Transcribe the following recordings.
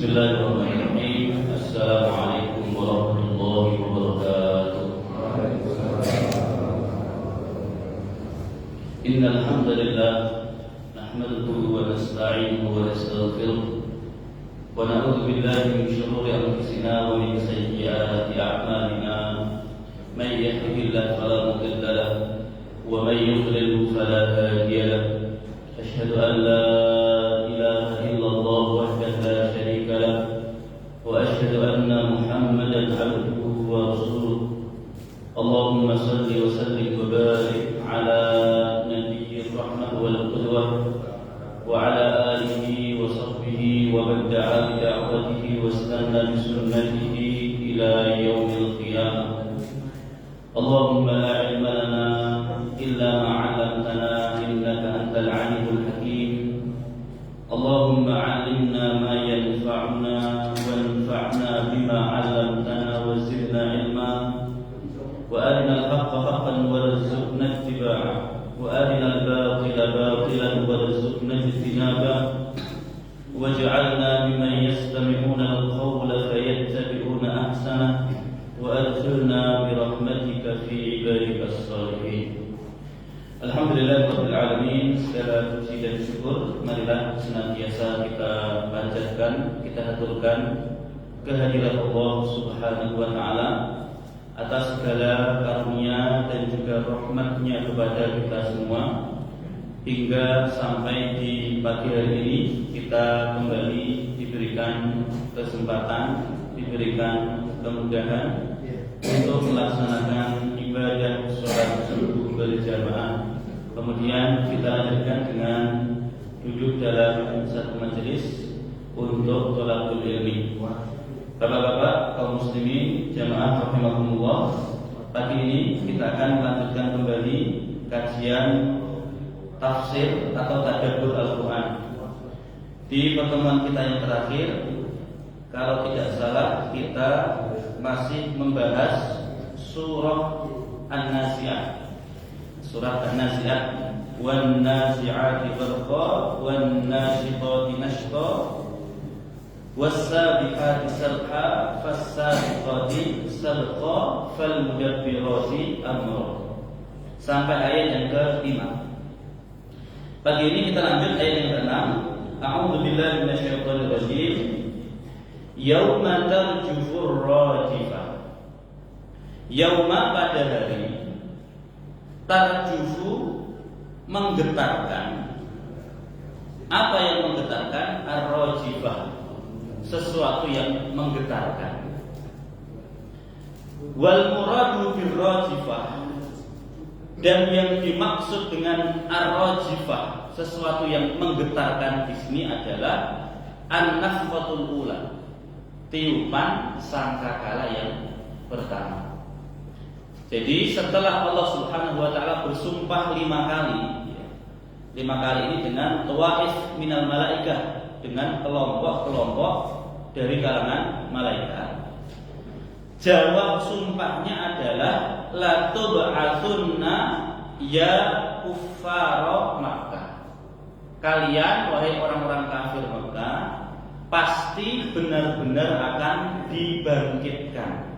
Bismillahirrahmanirrahim. Assalamualaikum warahmatullahi wabarakatuh. Innal hamdalillah nahmaduhu wa nasta'inuhu wa nastaghfiruh wa na'udzu billahi min shururi anfusina wa min sayyiati a'malina. May yahdihillahu fala mudilla lahu wa may yudlil fala hadiya lahu. Asyhadu an la ilaha illallah wahdahu la syarika lahu wa asyhadu anna Muhammadan abduhu wa rasuluh. Allahumma salli wa sallim wa barik ala nabiyyir rahmah wal qudwah wa ala alihi wa sahbihi wa man da'a bi da'watihi wa istanna bi sunnatihi ila yaumil qiyamah. Allahumma la ilma lana illa ma 'allamtana innaka antal 'alimul hakim. Allahumma 'allimna ma yanfa'una wanfa'na bima 'allamtana wa zidna ilma wa arina al-haqqa haqqan warzuqna ittiba'ah wa arina al-batila batilan warzuqna ijtinabah waj'alna mimman yastami'una al-qawla fayattabi'una ahsanah wa adkhilna bi rahmatika fi ibadika as-salihin. Alhamdulillahirabbil alamin. Segala puji dan syukur marilah senantiasa kita panjatkan, kita haturkan kehadirat Allah Subhanahu wa taala atas segala karunia dan juga rahmat-Nya kepada kita semua, hingga sampai di pagi hari ini kita kembali diberikan kesempatan, diberikan kemudahan untuk melaksanakan ibadah sholat subuh berjamaah. Kemudian kita lanjutkan dengan duduk dalam satu majelis untuk thalaqul ilmi. Bapak-bapak kaum muslimin jamaah rahimakumullah, pagi ini kita akan melanjutkan kembali kajian tafsir atau tadabbur Al-Quran. Di pertemuan kita yang terakhir, kalau tidak salah, kita masih membahas surah An-Nazi'at. Surah An-Nazi'at, wan nazi'ati gharqa wan nashiqati nashqa was-sabiqati sarha fas-sabiqati sarqa fal-mudabbirati amra, sampai ayat yang ke-5. Pagi ini kita lanjut ayat yang ke-6. A'udzu billahi minasyaitonir rajim. Yauma tarjufur rajifah. Yauma pada hari, tarjufu menggetarkan. Apa yang menggetarkan? Ar-rajifah, sesuatu yang menggetarkan. Wal muradu bir rajifah, dan yang dimaksud dengan ar-rajifah, sesuatu yang menggetarkan di sini adalah an-nafqatul ula, tiupan sangkakala yang pertama. Jadi setelah Allah Subhanahu wa taala bersumpah 5 kali, 5 kali ini dengan tawaif minal malaikah, dengan kelompok-kelompok dari kalangan malaikat. Jawab sumpahnya adalah la tub'atsunna ya kuffara Makkah. Kalian wahai orang-orang kafir Makkah pasti benar-benar akan dibangkitkan.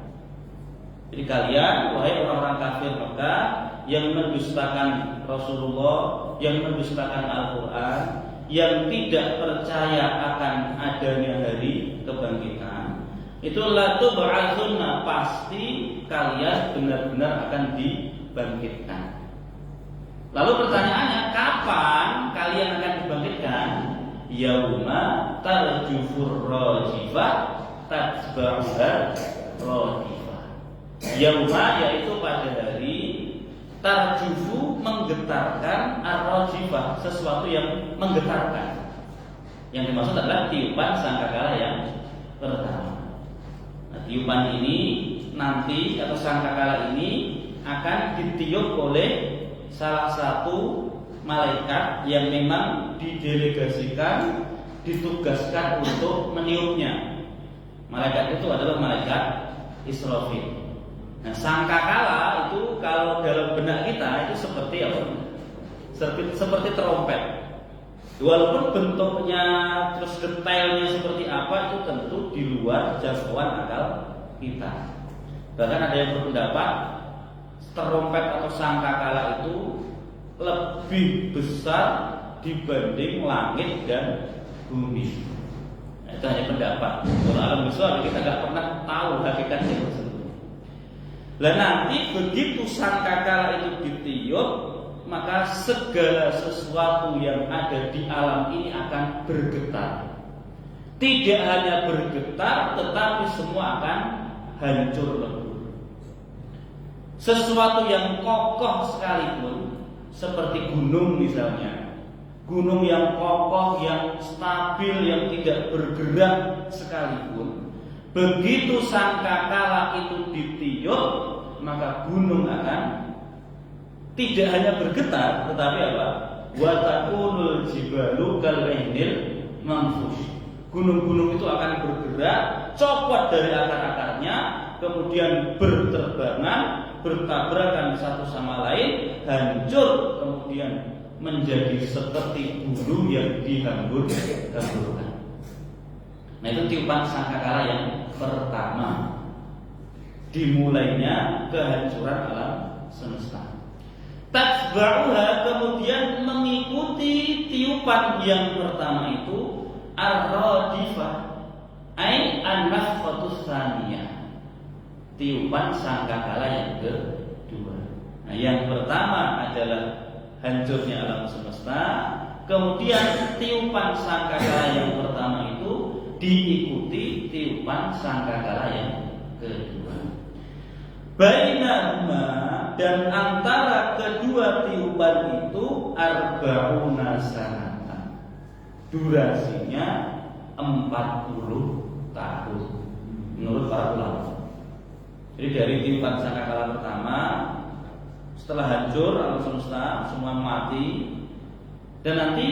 Jadi kalian wahai orang-orang kafir Makkah yang mendustakan Rasulullah, yang mendustakan Al-Quran, yang tidak percaya akan adanya hari kebangkitan, itu la tub'atsunna, pasti kalian benar-benar akan dibangkitkan. Lalu pertanyaannya, kapan kalian akan dibangkitkan? Yauma tarjufur rajifah tatba'uha rajifah. Yauma yaitu pada hari, tarjufu menggetarkan, ar-rajifah sesuatu yang menggetarkan. Yang dimaksud adalah tiupan sangkakala yang pertama. Nah, tiupan ini nanti atau sangkakala ini akan ditiup oleh salah satu malaikat yang memang didelegasikan, ditugaskan untuk meniupnya. Malaikat itu adalah malaikat Israfil. Nah, sangkakala itu kalau dalam benak kita itu seperti apa? Seperti trompet. Walaupun bentuknya terus detailnya seperti apa itu tentu di luar jangkauan akal kita. Bahkan ada yang berpendapat terompet atau sangkakala itu lebih besar dibanding langit dan bumi. Nah, itu hanya pendapat. Kalau alam besar kita nggak pernah tahu hakikatnya tersebut. Lah nanti begitu sangkakala itu ditiup, maka segala sesuatu yang ada di alam ini akan bergetar. Tidak hanya bergetar, tetapi semua akan hancur lebur. Sesuatu yang kokoh sekalipun, seperti gunung misalnya, gunung yang kokoh, yang stabil, yang tidak bergerak sekalipun, begitu sangkakala itu ditiup, maka gunung akan tidak hanya bergetar, tetapi apa? Wa takunul jibalu kal'ainil manfush. Gunung-gunung itu akan bergerak, copot dari akar-akarnya, kemudian berterbangan, bertabrakan satu sama lain, hancur, kemudian menjadi seperti bulu yang dihambur-hamburkan. Nah, itu tiupan sangkakala yang pertama. Dimulainya kehancuran alam semesta. Tatba'uha, kemudian mengikuti tiupan yang pertama itu ar-radifah, ai an-nafkhatus tsaniyah. Tiupan sangkakala yang kedua. Nah, yang pertama adalah hancurnya alam semesta, kemudian tiupan sangkakala yang pertama itu diikuti tiupan sangkakala yang kedua. Bainahuma, dan antara kedua tiupan itu arba'una sanatan, durasinya 40 tahun menurut para ulama. Jadi dari tiupan sangkakala pertama, setelah hancur alam semesta semua mati, dan nanti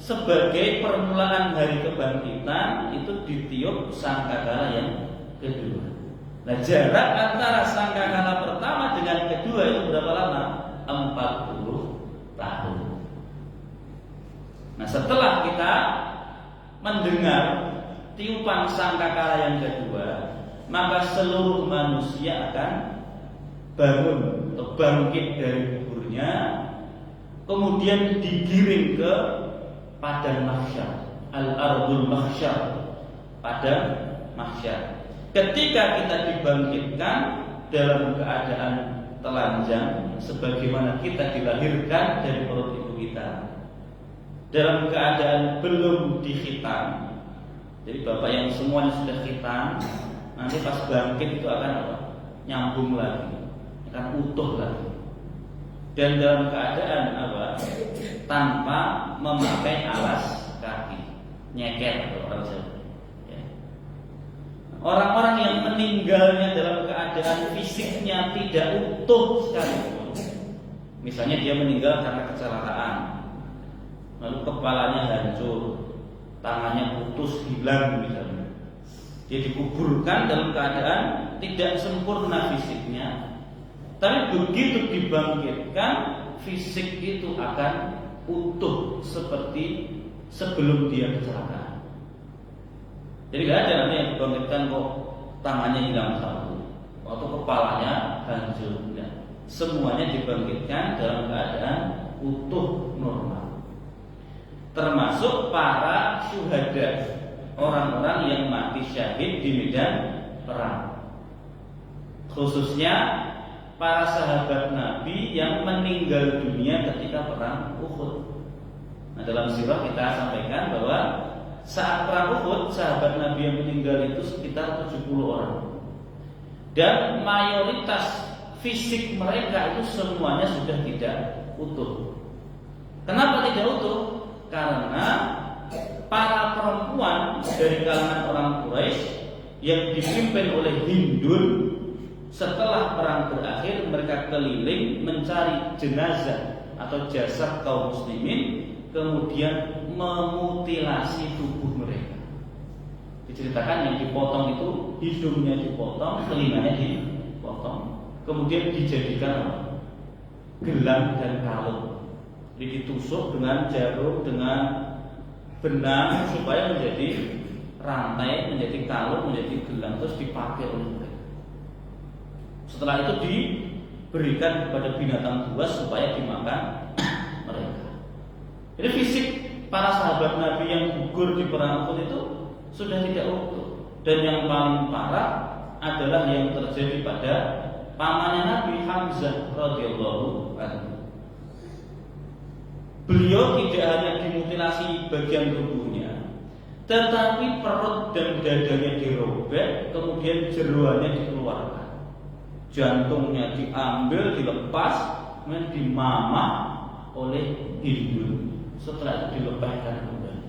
sebagai permulaan hari kebangkitan itu ditiup sangkakala yang kedua. Nah, jarak antara sangkakala pertama dengan kedua itu berapa lama? 40 tahun. Nah, setelah kita mendengar tiupan sangkakala yang kedua, maka seluruh manusia akan bangun atau bangkit dari kuburnya, kemudian digiring ke padang mahsyar, al-ardul mahsyar, padang mahsyar. Ketika kita dibangkitkan dalam keadaan telanjang, sebagaimana kita dilahirkan dari perut ibu kita, dalam keadaan belum dikhitan. Jadi bapak yang semuanya sudah khitan, nanti pas bangkit itu akan apa? Nyambung lagi, akan utuh lagi. Dan dalam keadaan apa? Tanpa memakai alas kaki, nyeker kalau orang Jawa. Orang-orang yang meninggalnya dalam keadaan fisiknya tidak utuh sekalipun, misalnya dia meninggal karena kecelakaan, lalu kepalanya hancur, tangannya putus, hilang misalnya, dia dikuburkan dalam keadaan tidak sempurna fisiknya, tapi begitu dibangkitkan, fisik itu akan utuh seperti sebelum dia kecelakaan. Jadi tidak ada nanti yang dibangkitkan kok tangannya hilang satu atau kepalanya hancur. Semuanya dibangkitkan dalam keadaan utuh normal. Termasuk para syuhada, orang-orang yang mati syahid di medan perang. Khususnya para sahabat Nabi yang meninggal dunia ketika perang Uhud. Nah, dalam sirah kita sampaikan bahwa saat perang Uhud, sahabat Nabi yang meninggal itu sekitar 70 orang. Dan mayoritas fisik mereka itu semuanya sudah tidak utuh. Kenapa tidak utuh? Karena para perempuan dari kalangan orang Quraisy yang dipimpin oleh Hindun, setelah perang berakhir mereka keliling mencari jenazah atau jasad kaum muslimin, kemudian memutilasi tubuh mereka. Diceritakan yang dipotong itu hidungnya dipotong, telinganya dipotong, kemudian dijadikan gelang dan kalung. Jadi ditusuk dengan jarum, dengan benang supaya menjadi rantai, menjadi kalung, menjadi gelang, terus dipakai oleh mereka. Setelah itu diberikan kepada binatang buas supaya dimakan mereka. Jadi fisik para sahabat Nabi yang gugur di perang Uhud itu sudah tidak utuh. Dan yang paling parah adalah yang terjadi pada pamannya Nabi, Hamzah radhiyallahu anhu. Beliau tidak hanya dimutilasi bagian tubuhnya, tetapi perut dan dadanya dirobek, kemudian jeroannya dikeluarkan. Jantungnya diambil, dilepas, kemudian dimamah oleh Hindun. Setelah itu dilepaskan kembali.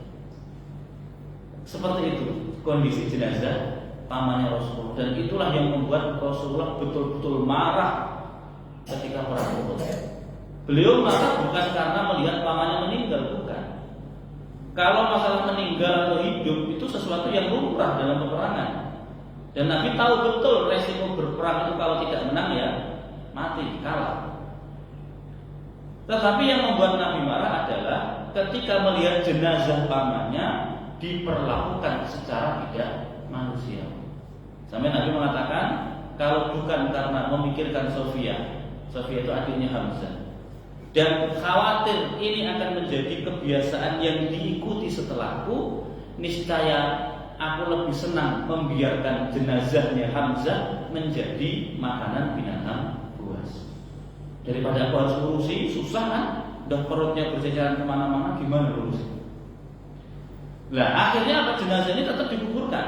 Seperti itu kondisi jenazah pamannya Rasulullah, dan itulah yang membuat Rasulullah betul-betul marah ketika perang Uhud. Beliau marah bukan karena melihat pamannya meninggal, bukan. Kalau masalah meninggal atau hidup itu sesuatu yang lumrah dalam peperangan, dan Nabi tahu betul resiko berperang itu kalau tidak menang ya mati, kalah. Tetapi yang membuat Nabi marah adalah ketika melihat jenazah pamannya diperlakukan secara tidak manusiawi. Sampai Nabi mengatakan, kalau bukan karena memikirkan Sofia itu adiknya Hamzah, dan khawatir ini akan menjadi kebiasaan yang diikuti setelahku, niscaya aku lebih senang membiarkan jenazahnya Hamzah menjadi makanan binatang buas daripada aku harus urusi. Susah kan, udah perutnya berjajaran kemana-mana, gimana urusi. Nah akhirnya apa, jenazah ini tetap dikuburkan.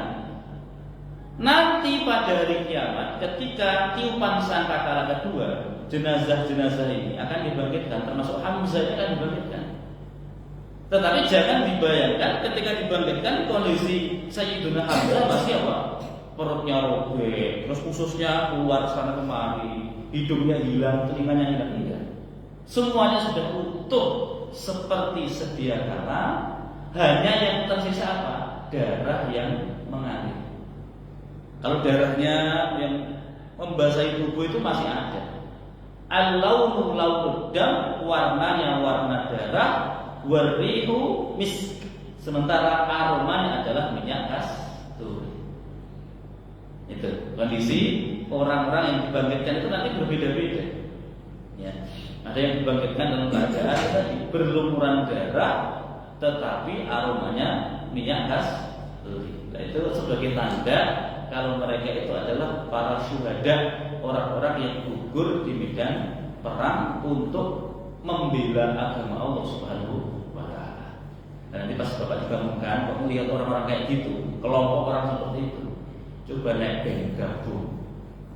Nanti pada hari kiamat ketika tiupan sangkakala kedua, jenazah-jenazah ini akan dibangkitkan, termasuk Hamzah ini akan dibangkitkan. Tetapi jangan dibayangkan ketika dibangkitkan kondisi Sayyiduna Hamzah masih apa? Perutnya robek, terus ususnya keluar sana kemari, hidungnya hilang, telinganya hilang. Enggak. Semuanya sudah utuh seperti sedia kala, hanya yang tersisa apa? Darah yang mengalir. Kalau darahnya yang membasahi tubuh itu masih ada. Al-launu launu dam, warnanya warna darah, warihu misk, sementara aromanya adalah minyak kasturi. Itu kondisi orang-orang yang dibangkitkan itu nanti berbeda-beda. Ya. Ada yang dibangkitkan dalam keadaan tadi berlumuran darah, tetapi aromanya minyak kasturi. Nah, itu sebagai tanda kalau mereka itu adalah para syuhada, orang-orang yang gugur di medan perang untuk membela agama Allah Subhanahu wa taala. Dan nanti pas Bapak digabungkan, Bapak melihat orang-orang kayak gitu, kelompok orang seperti itu, coba naik geng gabung.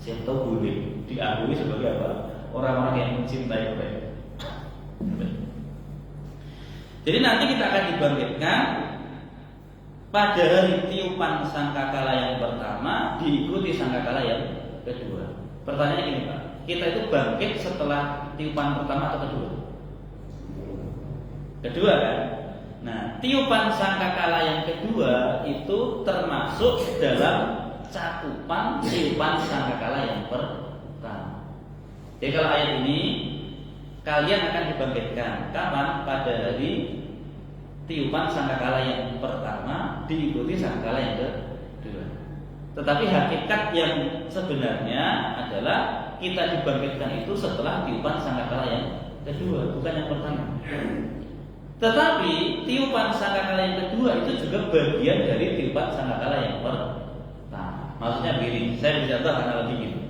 Siapa tahu boleh diakui sebagai apa? Orang-orang yang mencintai mereka. Jadi nanti kita akan dibangkitkan pada hari tiupan sangkakala yang pertama, diikuti sangkakala yang kedua. Pertanyaannya gini Pak, kita itu bangkit setelah tiupan pertama atau kedua? Kedua kan? Nah, tiupan sangkakala yang kedua itu termasuk dalam cakupan tiupan sangkakala yang pertama. Jadi kalau ayat ini, kalian akan dibangkitkan kapan? Pada hari tiupan sangkakala yang pertama, diikuti sangkakala yang kedua. Tetapi hakikat yang sebenarnya adalah kita dibangkitkan itu setelah tiupan sangkakala yang kedua, bukan yang pertama. Tetapi tiupan sangkakala yang kedua itu juga bagian dari tiupan sangkakala yang pertama. Maksudnya begini, saya bisa tahu analogi gini.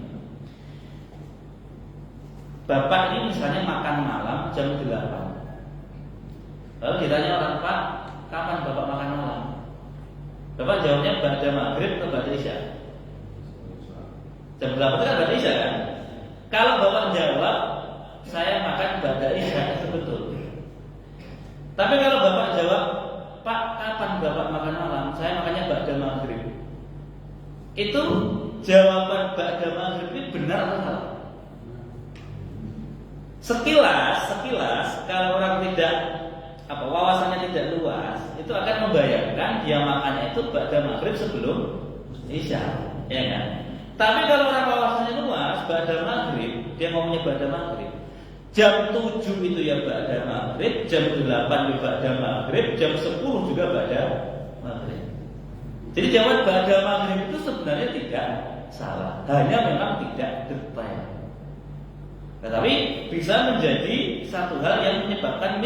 Bapak ini misalnya makan malam jam 8. Lalu ditanya orang, Pak, kapan Bapak makan malam? Bapak jawabnya ba'da maghrib atau ba'da isya? Jam 8 itu kan ba'da isya kan? Kalau Bapak jawab, saya makan ba'da isya, itu betul. Tapi kalau Bapak jawab, Pak, kapan Bapak makan malam? Saya makannya ba'da maghrib. Itu jawaban ba'da maghrib ini benar atau salah? Sekilas kalau orang tidak wawasannya tidak luas, itu akan membayangkan dia makannya itu ba'da maghrib sebelum isya, ya kan? Tapi kalau orang wawasannya luas, ba'da maghrib, dia ngomongnya ba'da maghrib, Jam 7 itu ya ba'da maghrib, jam 8 juga ba'da maghrib, jam 10 juga ba'da maghrib. Jadi jawab ba'da maghrib itu sebenarnya tidak salah, hanya memang tidak detail. Tetapi bisa menjadi satu hal yang menyebabkan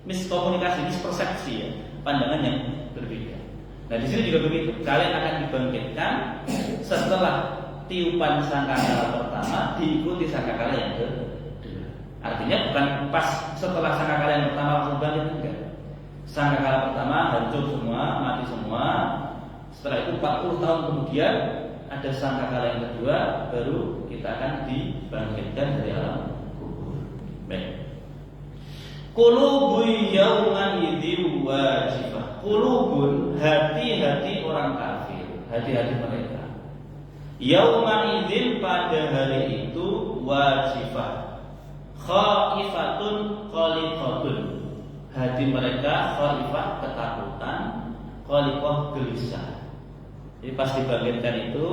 miskomunikasi, mispersepsi ya, pandangan yang berbeda. Nah di sini juga begitu, kalian akan dibangkitkan setelah tiupan sangkakala pertama diikuti sangkakala yang kedua. Artinya bukan pas setelah sangkakala yang pertama langsung bangkit, enggak. Sangkakala pertama hancur semua, mati semua. Setelah itu 40 tahun kemudian ada sangkakala yang kedua, baru kita akan dibangkitkan dari alam kubur. Baik. Qulubun yawma idzin wajifah. Qulubun, hati-hati orang kafir, hati-hati mereka. Yauma idzin, pada hari itu, wajifah, khaifatun qaliqatun. Hati mereka khaifah, ketakutan, qaliqah, gelisah. Jadi pas dibangkitkan itu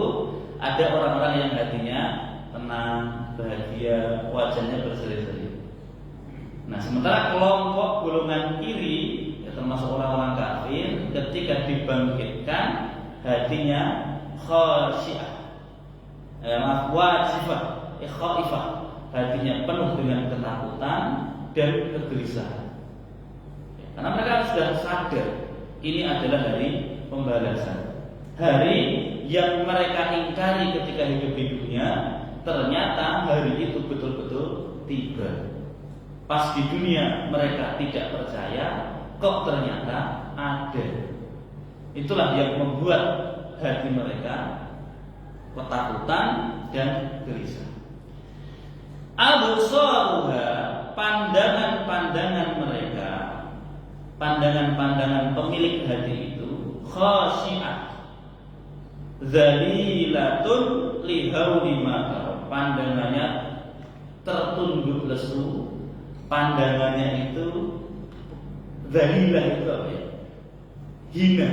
ada orang-orang yang hatinya tenang, bahagia, wajahnya berseri-seri. Nah, sementara kelompok golongan kiri, ya, termasuk orang-orang kafir, ketika dibangkitkan hatinya khasyiah, wajifah, khaifah, hatinya penuh dengan ketakutan dan kegelisahan. Karena mereka sudah sadar ini adalah hari pembalasan, hari yang mereka ingkari ketika hidup di dunia. Ternyata hari itu betul-betul tiba. Pas di dunia mereka tidak percaya, kok ternyata ada. Itulah yang membuat hati mereka ketakutan dan gelisah. Absaruha, pandangan-pandangan mereka, pandangan-pandangan pemilik hati itu, khasyi'ah, dzalilatun lihauli ma, pandangannya tertunduk lesu, pandangannya itu dzalilah, itu apa ya? Hina.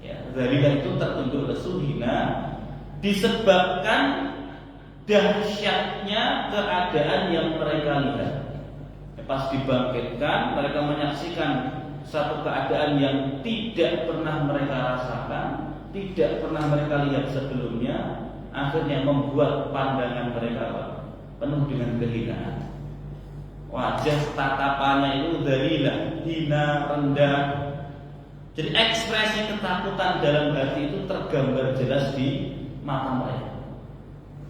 Ya, dzalilah itu tertunduk lesu, hina, disebabkan dahsyatnya keadaan yang mereka lihat. Pas dibangkitkan, mereka menyaksikan satu keadaan yang tidak pernah mereka rasakan, tidak pernah mereka lihat sebelumnya. Akhirnya membuat pandangan mereka penuh dengan kehinaan. Wajah tatapannya itu dzalilah, hina, rendah. Jadi ekspresi ketakutan dalam hati itu tergambar jelas di mata mereka.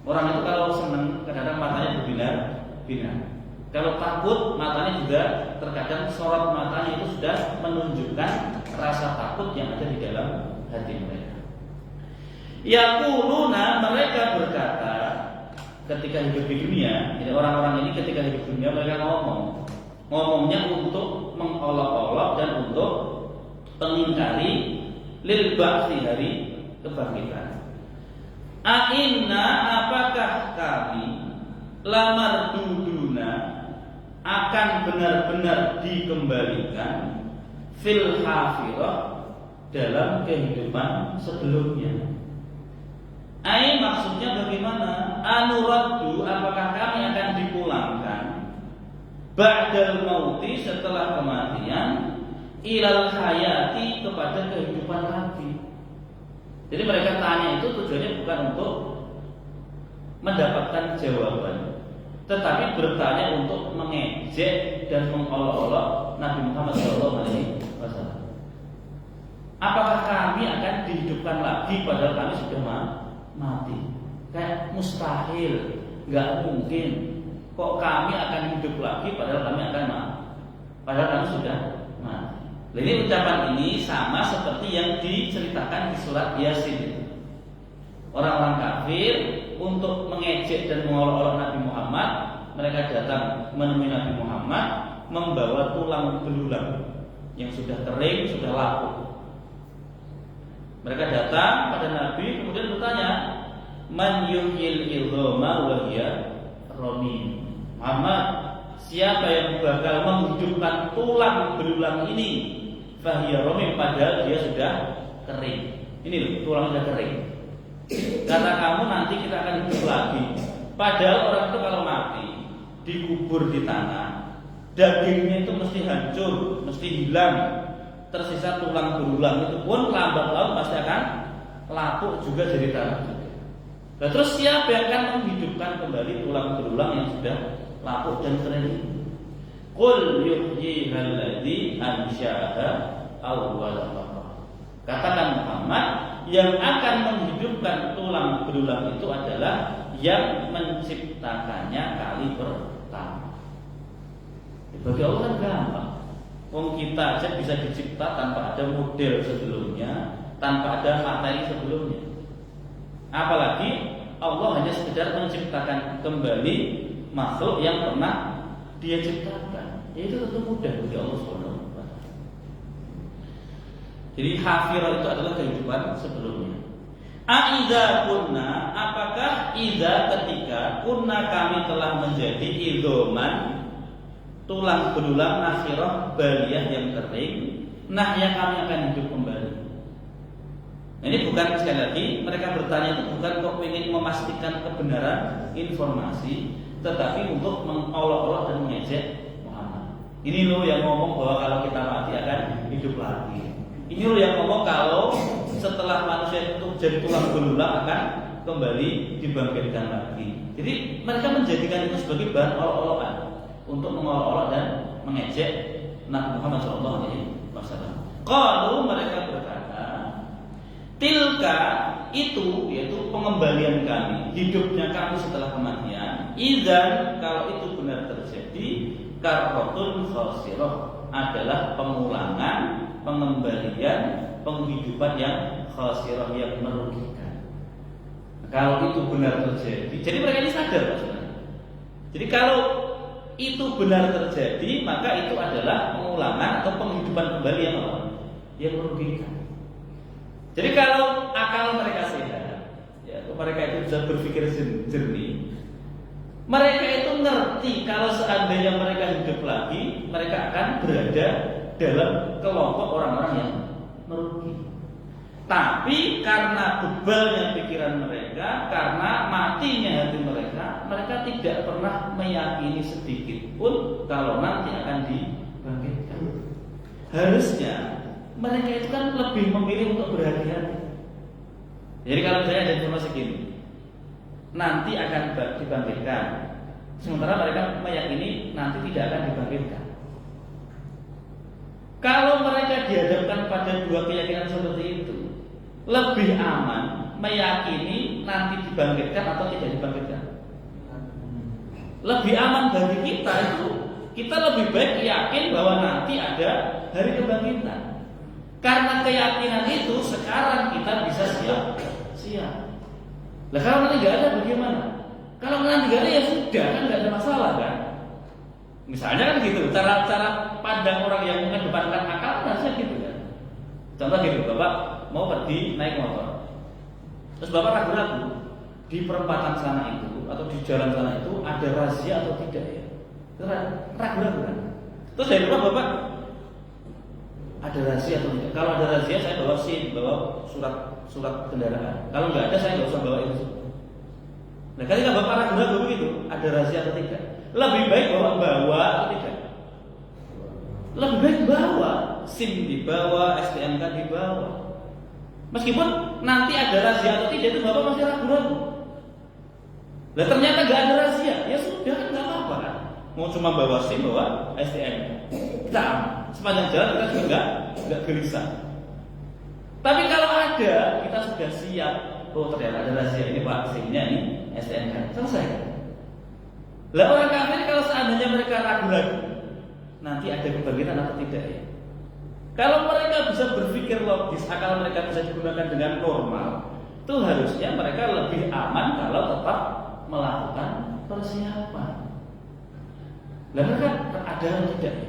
Orang itu kalau senang kadang-kadang matanya berbinar-binar. Kalau takut matanya juga terkadang sorot matanya itu sudah menunjukkan rasa takut yang ada di dalam hati mereka. Yaquluna, mereka berkata ketika hidup di dunia. Jadi orang-orang ini ketika hidup di dunia mereka ngomongnya untuk mengolok-olok dan untuk mengingkari lil ba'tsi, hari kebangkitan. A'inna, apakah kami lamar duduna akan benar-benar dikembalikan fil hafirah, dalam kehidupan sebelumnya. Ai, maksudnya bagaimana? Anuraddu, apakah kami akan dipulangkan ba'dal mauti, setelah kematian, ilal hayati, kepada kehidupan lagi. Jadi mereka tanya itu tujuannya bukan untuk mendapatkan jawaban, tetapi bertanya untuk mengejek dan mengolok-olok Nabi Muhammad SAW. Apakah kami akan dihidupkan lagi padahal kami sudah mati? Kayak mustahil, nggak mungkin. Kok kami akan hidup lagi padahal kami akan mati? Padahal kami sudah mati. Nah, ini ucapan ini sama seperti yang diceritakan di surat Yasin. Orang-orang kafir untuk mengejek dan mengolok-olok Nabi Muhammad, mereka datang menemui Nabi Muhammad membawa tulang belulang yang sudah kering, sudah lapuk. Mereka datang pada Nabi kemudian bertanya, man yuhyil idhama wa hiya ramim. Muhammad, siapa yang bakal menghidupkan tulang belulang ini? Fahiya ramim, padahal dia sudah kering. Ini loh, tulang sudah kering. Kata kamu nanti kita akan hidup lagi. Padahal orang itu kalau mati dikubur di tanah, dagingnya itu mesti hancur, mesti hilang, tersisa tulang belulang, itu pun lambat laun pasti akan lapuk juga jadi tanah juga. Nah, terus siapa yang akan menghidupkan kembali tulang belulang yang sudah lapuk dan kering ini? Qul yuhyiha alladzi ansha'aha awwala marrah. Katakan Muhammad, yang akan menghidupkan tulang belulang itu adalah yang menciptakannya kali pertama. Bagi Allah kan gampang. Wong kita aja bisa dicipta tanpa ada model sebelumnya, tanpa ada materi sebelumnya. Apalagi Allah hanya sekedar menciptakan kembali makhluk yang pernah Dia ciptakan. Ya itu tentu mudah bagi Allah Subhanahu wa taala. Jadi hafirah itu adalah kehidupan sebelumnya. Aiza kunna, apakah iza ketika kunna kami telah menjadi idhoman, tulang belulang nakhirah baliyah yang kering, nah ya kami akan hidup kembali. Nah, ini bukan, sekali lagi mereka bertanya itu bukan kok ingin memastikan kebenaran informasi, tetapi untuk mengolok-olok dan mengejek Muhammad. Ini loh yang ngomong bahwa kalau kita mati akan hidup lagi. Ini loh yang ngomong kalau setelah manusia itu jadi tulang belulang akan kembali dibangkitkan lagi. Jadi mereka menjadikan itu sebagai bahan olok-olokan untuk mengolok-olok dan mengejek Nabi Muhammad SAW. Qalu, mereka berkata, tilka itu, yaitu pengembalian kami, hidupnya kami setelah kematian. Idzan, kalau itu benar terjadi, karrotun khasirah, adalah pengulangan, pengembalian, penghidupan yang khasirah, yang merugikan. Kalau itu benar terjadi, jadi mereka ini sadar maksudnya. Jadi kalau itu benar terjadi, maka itu adalah pengulangan atau penghidupan kembali yang merugikan. Jadi kalau akal mereka sehat, ya, mereka itu bisa berpikir jernih. Mereka itu ngerti kalau seandainya mereka hidup lagi, mereka akan berada dalam kelompok orang-orang yang merugi. Tapi karena bebalnya pikiran mereka, karena matinya hati mereka, mereka tidak pernah meyakini sedikit pun kalau nanti akan dibangkitkan. Harusnya mereka itu kan lebih memilih untuk berhati-hati. Jadi kalau misalnya ada informasi gini, nanti akan dibangkitkan, sementara mereka meyakini nanti tidak akan dibangkitkan. Kalau mereka dihadapkan pada dua keyakinan seperti itu, lebih aman meyakini nanti dibangkitkan atau tidak dibangkitkan. Lebih aman bagi kita itu, kita lebih baik yakin bahwa nanti ada hari kebangkitan. Karena keyakinan itu sekarang kita bisa siap. Lah kalau nanti nggak ada bagaimana? Kalau nanti nggak ada ya sudah, kan nggak ada masalah kan? Misalnya kan gitu, cara pandang orang yang mengedepankan akal harusnya gitu kan. Contoh gitu, Bapak mau pergi naik motor, terus Bapak ragu-ragu di perempatan sana itu atau di jalan sana itu ada razia atau tidak ya? Ragu-ragu kan? Terus dari rumah Bapak ada razia atau tidak? Kalau ada razia saya bawa SIM, bawa surat kendaraan. Kalau nggak ada saya nggak usah bawa itu. Nah, ketika Bapak ragu-ragu begitu, ada razia atau tidak? Lebih baik bawa atau tidak? Lebih baik bawa, SIM dibawa, STNK dibawa. Meskipun nanti ada razia atau tidak, itu Bapak masih ragu-ragu. Nah, ternyata nggak ada razia, ya sudah kan nggak apa-apa kan? Mau cuma bawa SIM, bawa STNK, kita sepanjang jalan kita juga nggak gelisah. Tapi kalau ada, kita sudah siap. Oh ternyata ada razia ini Pak, SIM-nya ini STNK, selesai. Lah orang kafir kalau seandainya mereka ragu-ragu, nanti ada kebangkitan atau tidak ya? Kalau mereka bisa berpikir logis, akal mereka bisa digunakan dengan normal, itu harusnya mereka lebih aman kalau tetap melakukan persiapan. Lah mereka ada atau tidak ya?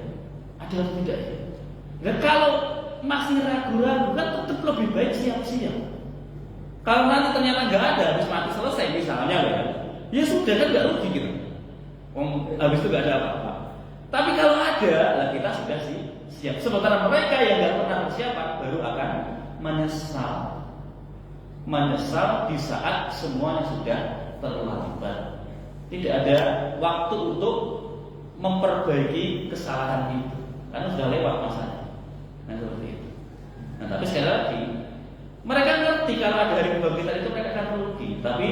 Ada atau tidak ya? Nah kalau masih ragu-ragu kan tetap lebih baik siap-siap. Kalau nanti ternyata nggak ada, habis mati selesai misalnya ya sudah kan nggak rugi gitu. Habis itu nggak ada apa-apa. Tapi kalau ada, lah kita sudah siap. Sementara mereka yang nggak pernah persiapan baru akan menyesal di saat semuanya sudah terlambat. Tidak ada waktu untuk memperbaiki kesalahan itu, karena sudah lewat masanya. Nah seperti itu. Nah tapi sekali lagi, mereka ngerti kalau ada hari kebangkitan itu mereka akan rugi. Tapi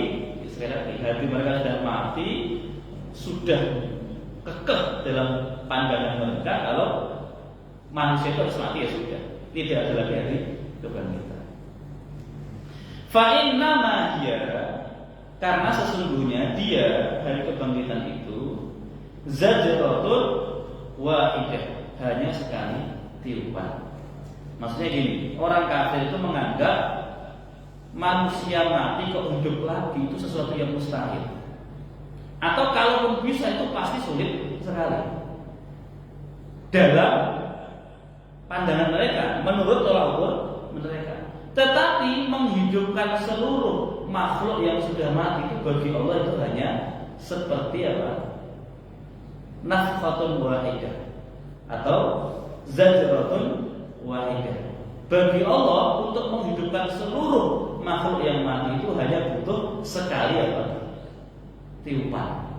sekali lagi, hati mereka sudah mati, sudah kekeh dalam pandangan mereka kalau manusia itu harus mati, ya sudah, tidak ada lagi hari kebangkitan. Fa inna ma hiya, karena sesungguhnya dia hari kebangkitan itu zajratun wahidah, hanya sekali tiupan. Maksudnya gini, orang kafir itu menganggap manusia mati kok hidup lagi itu sesuatu yang mustahil, atau kalaupun bisa itu pasti sulit sekali. Dalam pandangan mereka, menurut tolak ukur mereka. Tetapi menghidupkan seluruh makhluk yang sudah mati itu bagi Allah itu hanya seperti apa? Nafkhatun wahidah atau zajratun wahidah. Bagi Allah untuk menghidupkan seluruh makhluk yang mati itu hanya butuh sekali apa? Tiupan.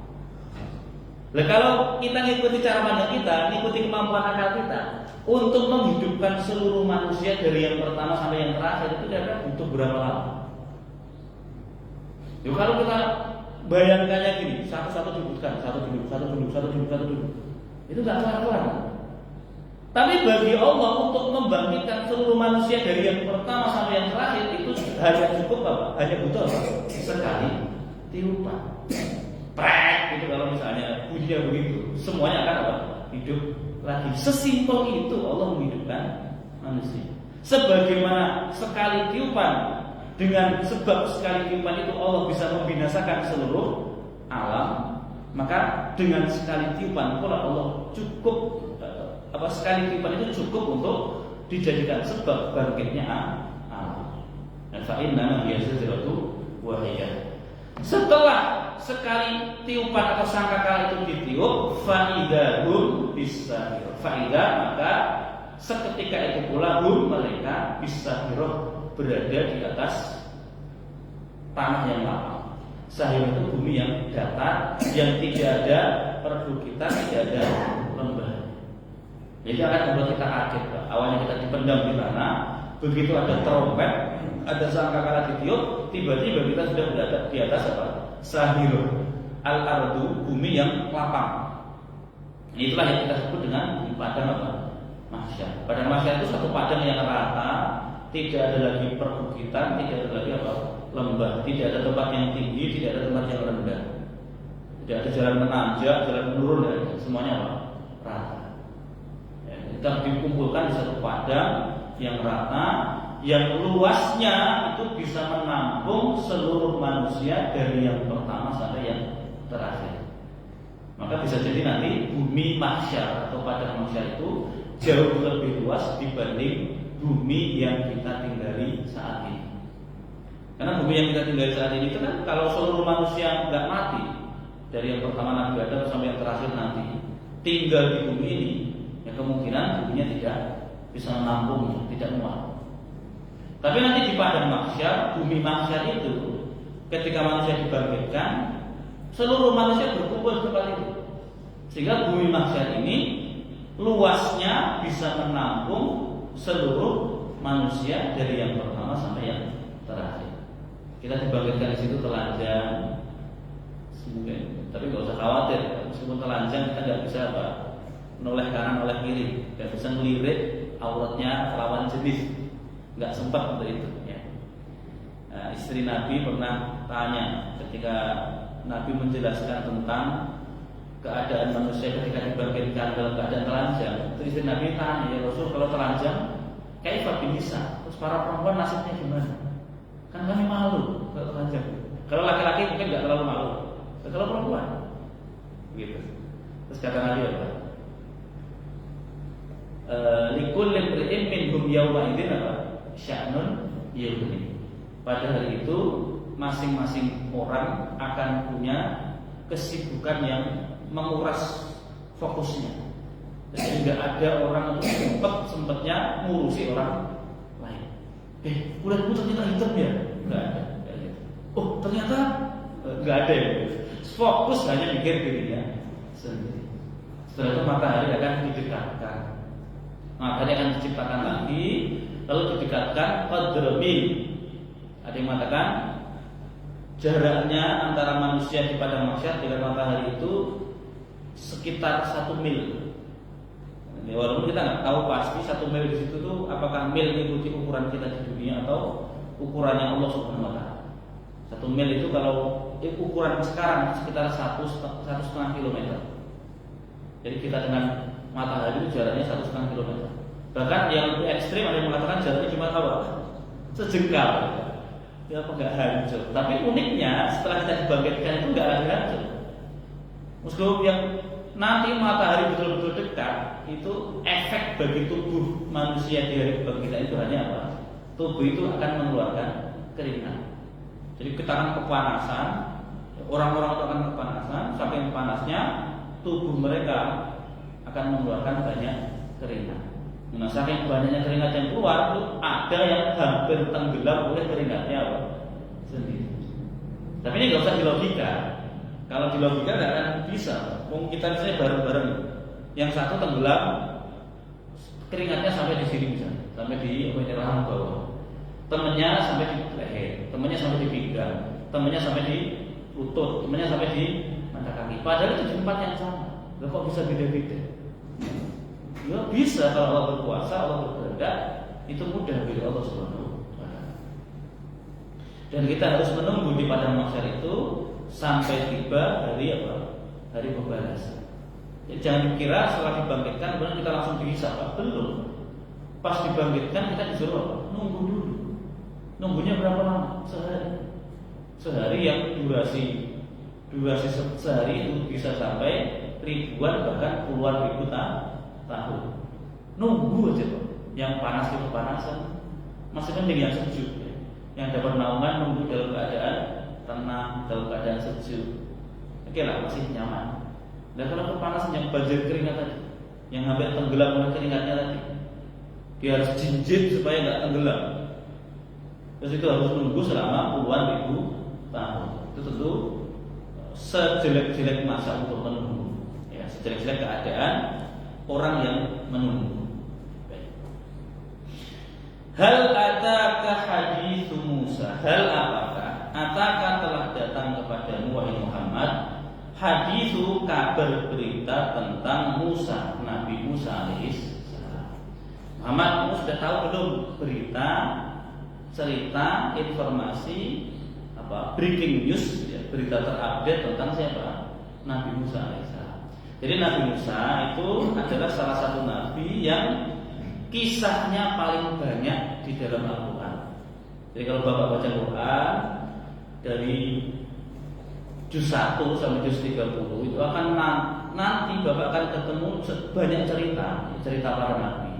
Nah, kalau kita ngikuti cara pandang kita, ngikuti kemampuan akal kita untuk menghidupkan seluruh manusia dari yang pertama sampai yang terakhir itu kira-kira butuh berapa lama? Yuk kalau kita bayangkannya gini, satu-satu dudukkan, satu duduk, itu nggak kelar-kelar. Tapi bagi Allah untuk membangkitkan seluruh manusia dari yang pertama sampai yang terakhir itu hanya cukup apa? Hanya butuh apa? Sekali tiupan. Prek gitu, kalau misalnya bunyinya begitu, semuanya akan apa? Hidup lagi. Sesimpel itu Allah menghidupkan manusia. Sebagaimana sekali tiupan, dengan sebab sekali tiupan itu Allah bisa membinasakan seluruh alam, maka dengan sekali tiupan pula Allah cukup sekali tiupan itu cukup untuk dijadikan sebab bangkitnya alam. Dan fa inna hiya zajratun wahidah. Setelah sekali tiupan atau sangkakala itu ditiup, faidahum bisahir. Faidah, maka seketika itu pula mereka bisahiroh, berada di atas tanah yang lapang. Sahir itu bumi yang datar, yang tidak ada perbukitan, tidak ada lembah. Jadi akan membuat kita kaget. Awalnya kita dipendam di tanah, begitu ada trompet, ada sangkakala ditiup, tiba-tiba kita sudah berada di atas apa? Sahir al-ardu, bumi yang lapang. Itulah yang kita sebut dengan padang apa? Mahsyar. Padang mahsyar itu satu padang yang rata, tidak ada lagi perbukitan, tidak ada lagi apa? Lembah, tidak ada tempat yang tinggi, tidak ada tempat yang rendah, tidak ada jalan menanjak, jalan menurun, semuanya apa? Rata. Ya, kita dikumpulkan di satu padang yang rata, yang luasnya itu bisa menampung seluruh manusia dari yang pertama sampai yang terakhir. Maka bisa jadi nanti bumi mahsyar atau padang mahsyar itu jauh lebih luas dibanding bumi yang kita tinggali saat ini. Karena bumi yang kita tinggali saat ini itu kan kalau seluruh manusia nggak mati, dari yang pertama Nabi Adam sampai yang terakhir nanti tinggal di bumi ini, ya kemungkinan buminya tidak bisa menampung, tidak muat. Tapi nanti di padang mahsyar, bumi mahsyar itu, ketika manusia dibangkitkan, seluruh manusia berkumpul di tempat itu, sehingga bumi mahsyar ini luasnya bisa menampung seluruh manusia dari yang pertama sampai yang terakhir. Kita dibangkitkan di situ telanjang, tapi nggak usah khawatir, meskipun telanjang kita nggak bisa apa, noleh kanan, noleh kiri, nggak bisa ngelirik auratnya lawan jenis. Nggak sempat untuk itu ya. Nah, istri Nabi pernah tanya ketika Nabi menjelaskan tentang keadaan manusia ketika dibangkitkan dalam keadaan telanjang. Terus istri Nabi tanya, ya Rasul, kalau telanjang kaifa bisa? Terus para perempuan nasibnya gimana? Kan kami malu kalau telanjang. Kalau laki-laki mungkin nggak terlalu malu, kalau perempuan gitu. Terus kata Nabi apa? Likul limri'in minhum yawma idzin apa? Sya'nun yughni. Pada hari itu masing-masing orang akan punya kesibukan yang menguras fokusnya. Jadi tidak ada orang yang sempatnya ngurusi orang lain. Kulitku ternyata hitam ya? Enggak ada. Oh ternyata enggak ada ya. fokus hanya mikir dirinya sendiri. Setelah itu matahari akan didekatkan. Matahari akan diciptakan lagi, lalu didekatkan qadra mil. Ada yang mengatakan jaraknya antara manusia di padang mahsyar dengan matahari itu sekitar 1 mil. Walaupun kita nggak tahu pasti 1 mil di situ tuh apakah mil mengikuti ukuran kita di dunia atau ukurannya Allah Subhanahu Wa Taala. 1 mil itu kalau ukuran sekarang sekitar 1,5 kilometer. Jadi kita dengan matahari itu jaraknya 1,5 kilometer. Bahkan yang lebih ekstrim ada yang mengatakan jaraknya cuma sejengkal. Ya apa nggak hancur. Tapi uniknya setelah kita dibangkitkan itu nggak ada hancur. Meskipun yang nanti matahari betul-betul dekat, itu efek bagi tubuh manusia di hari kebangkitan itu hanya apa? Tubuh itu akan mengeluarkan keringat. Jadi kita akan kepanasan, orang-orang itu akan kepanasan, saking panasnya tubuh mereka akan mengeluarkan banyak keringat. Nah, saking banyaknya keringat yang keluar, itu ada yang hampir tenggelam oleh keringatnya apa? Sendiri. Tapi ini nggak usah dilogika. Kalau dilogika nggak akan bisa. Kita misalnya bareng-bareng, yang satu tenggelam, keringatnya sampai di sini misalnya, sampai di rahang bawah. Temennya sampai di leher, temennya sampai di pinggang, temennya sampai di lutut, temennya sampai di mata kaki. Padahal itu di tempat yang sama. Loh, kok bisa beda-beda? Ya bisa kalau Allah berkuasa, Allah berkehendak, itu mudah bagi Allah Subhanahu wa Ta'ala. Dan kita harus menunggu di padang mahsyar itu sampai tiba hari apa? Hari pembalasan. Jadi jangan dikira setelah dibangkitkan kemudian kita langsung dihisab. Belum. Pas dibangkitkan kita disuruh apa? Nunggu dulu. Nunggunya berapa lama? Sehari. Sehari yang durasi sehari itu bisa sampai ribuan bahkan puluhan ribu tahun. Nunggu aja Pak. Yang panas itu kepanasan. Masih mending yang sejuk ya. Yang dapat naungan nunggu dalam keadaan tenang, dalam keadaan sejuk. Oke lah, masih nyaman. Dan kalau kepanasan yang banjir keringat tadi, yang hampir tenggelam oleh keringatnya tadi, dia harus jinjit supaya nggak tenggelam. Terus itu harus nunggu selama puluhan ribu tahun. Itu tentu sejelek-jelek masa untuk menunggu. Ya, sejelek-jelek keadaan orang yang menunggu. Hal ataka haditsu Musa. Hal apakah ataka telah datang kepadamu wahai Muhammad haditsu kabar berita tentang Musa, Nabi Musa alaihissalam. Muhammad, kamu sudah tahu belum berita, cerita, informasi apa breaking news ya, berita terupdate tentang siapa? Nabi Musa alaihissalam. Jadi Nabi Musa itu adalah salah satu nabi yang kisahnya paling banyak di dalam Al-Quran. Jadi kalau Bapak baca Quran dari juz 1 sampai juz 30 itu akan nanti Bapak akan ketemu banyak cerita para nabi.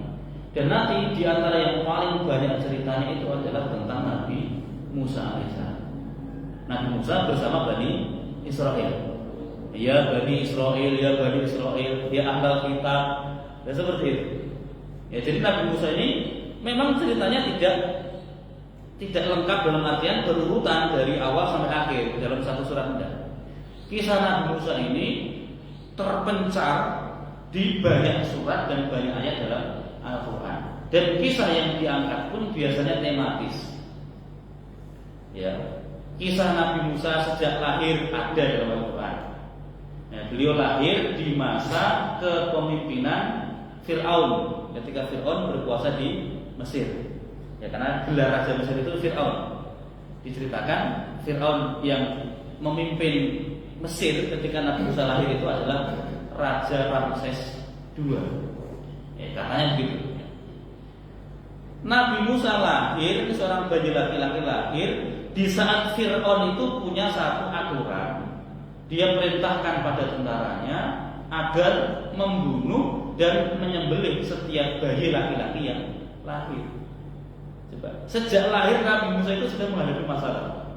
Dan nanti di antara yang paling banyak ceritanya itu adalah tentang Nabi Musa alaihissalam. Nabi Musa bersama Bani Israel. Ya Bani Israel, ya Bani Israel, ya ahlal kitab. Dan seperti itu. Ya, jadi Nabi Musa ini memang ceritanya tidak lengkap dalam artian berurutan dari awal sampai akhir dalam satu surat enggak. Kisah Nabi Musa ini terpencar di banyak surat dan banyak ayat dalam Al-Quran. Dan kisah yang diangkat pun biasanya tematis. Ya, kisah Nabi Musa sejak lahir ada dalam Al-Quran. Ya, beliau lahir di masa kepemimpinan Fir'aun. Ketika Fir'aun berkuasa di Mesir. Ya, karena gelar raja Mesir itu Fir'aun. Diceritakan Fir'aun yang memimpin Mesir ketika Nabi Musa lahir itu adalah Raja Ramses II. Ya, katanya begitu. Nabi Musa lahir, seorang bayi laki-laki lahir di saat Fir'aun itu punya satu aturan. Dia perintahkan pada tentaranya agar membunuh dan menyembelih setiap bayi laki-laki yang lahir. Coba. Sejak lahir Nabi Musa itu sudah menghadapi masalah.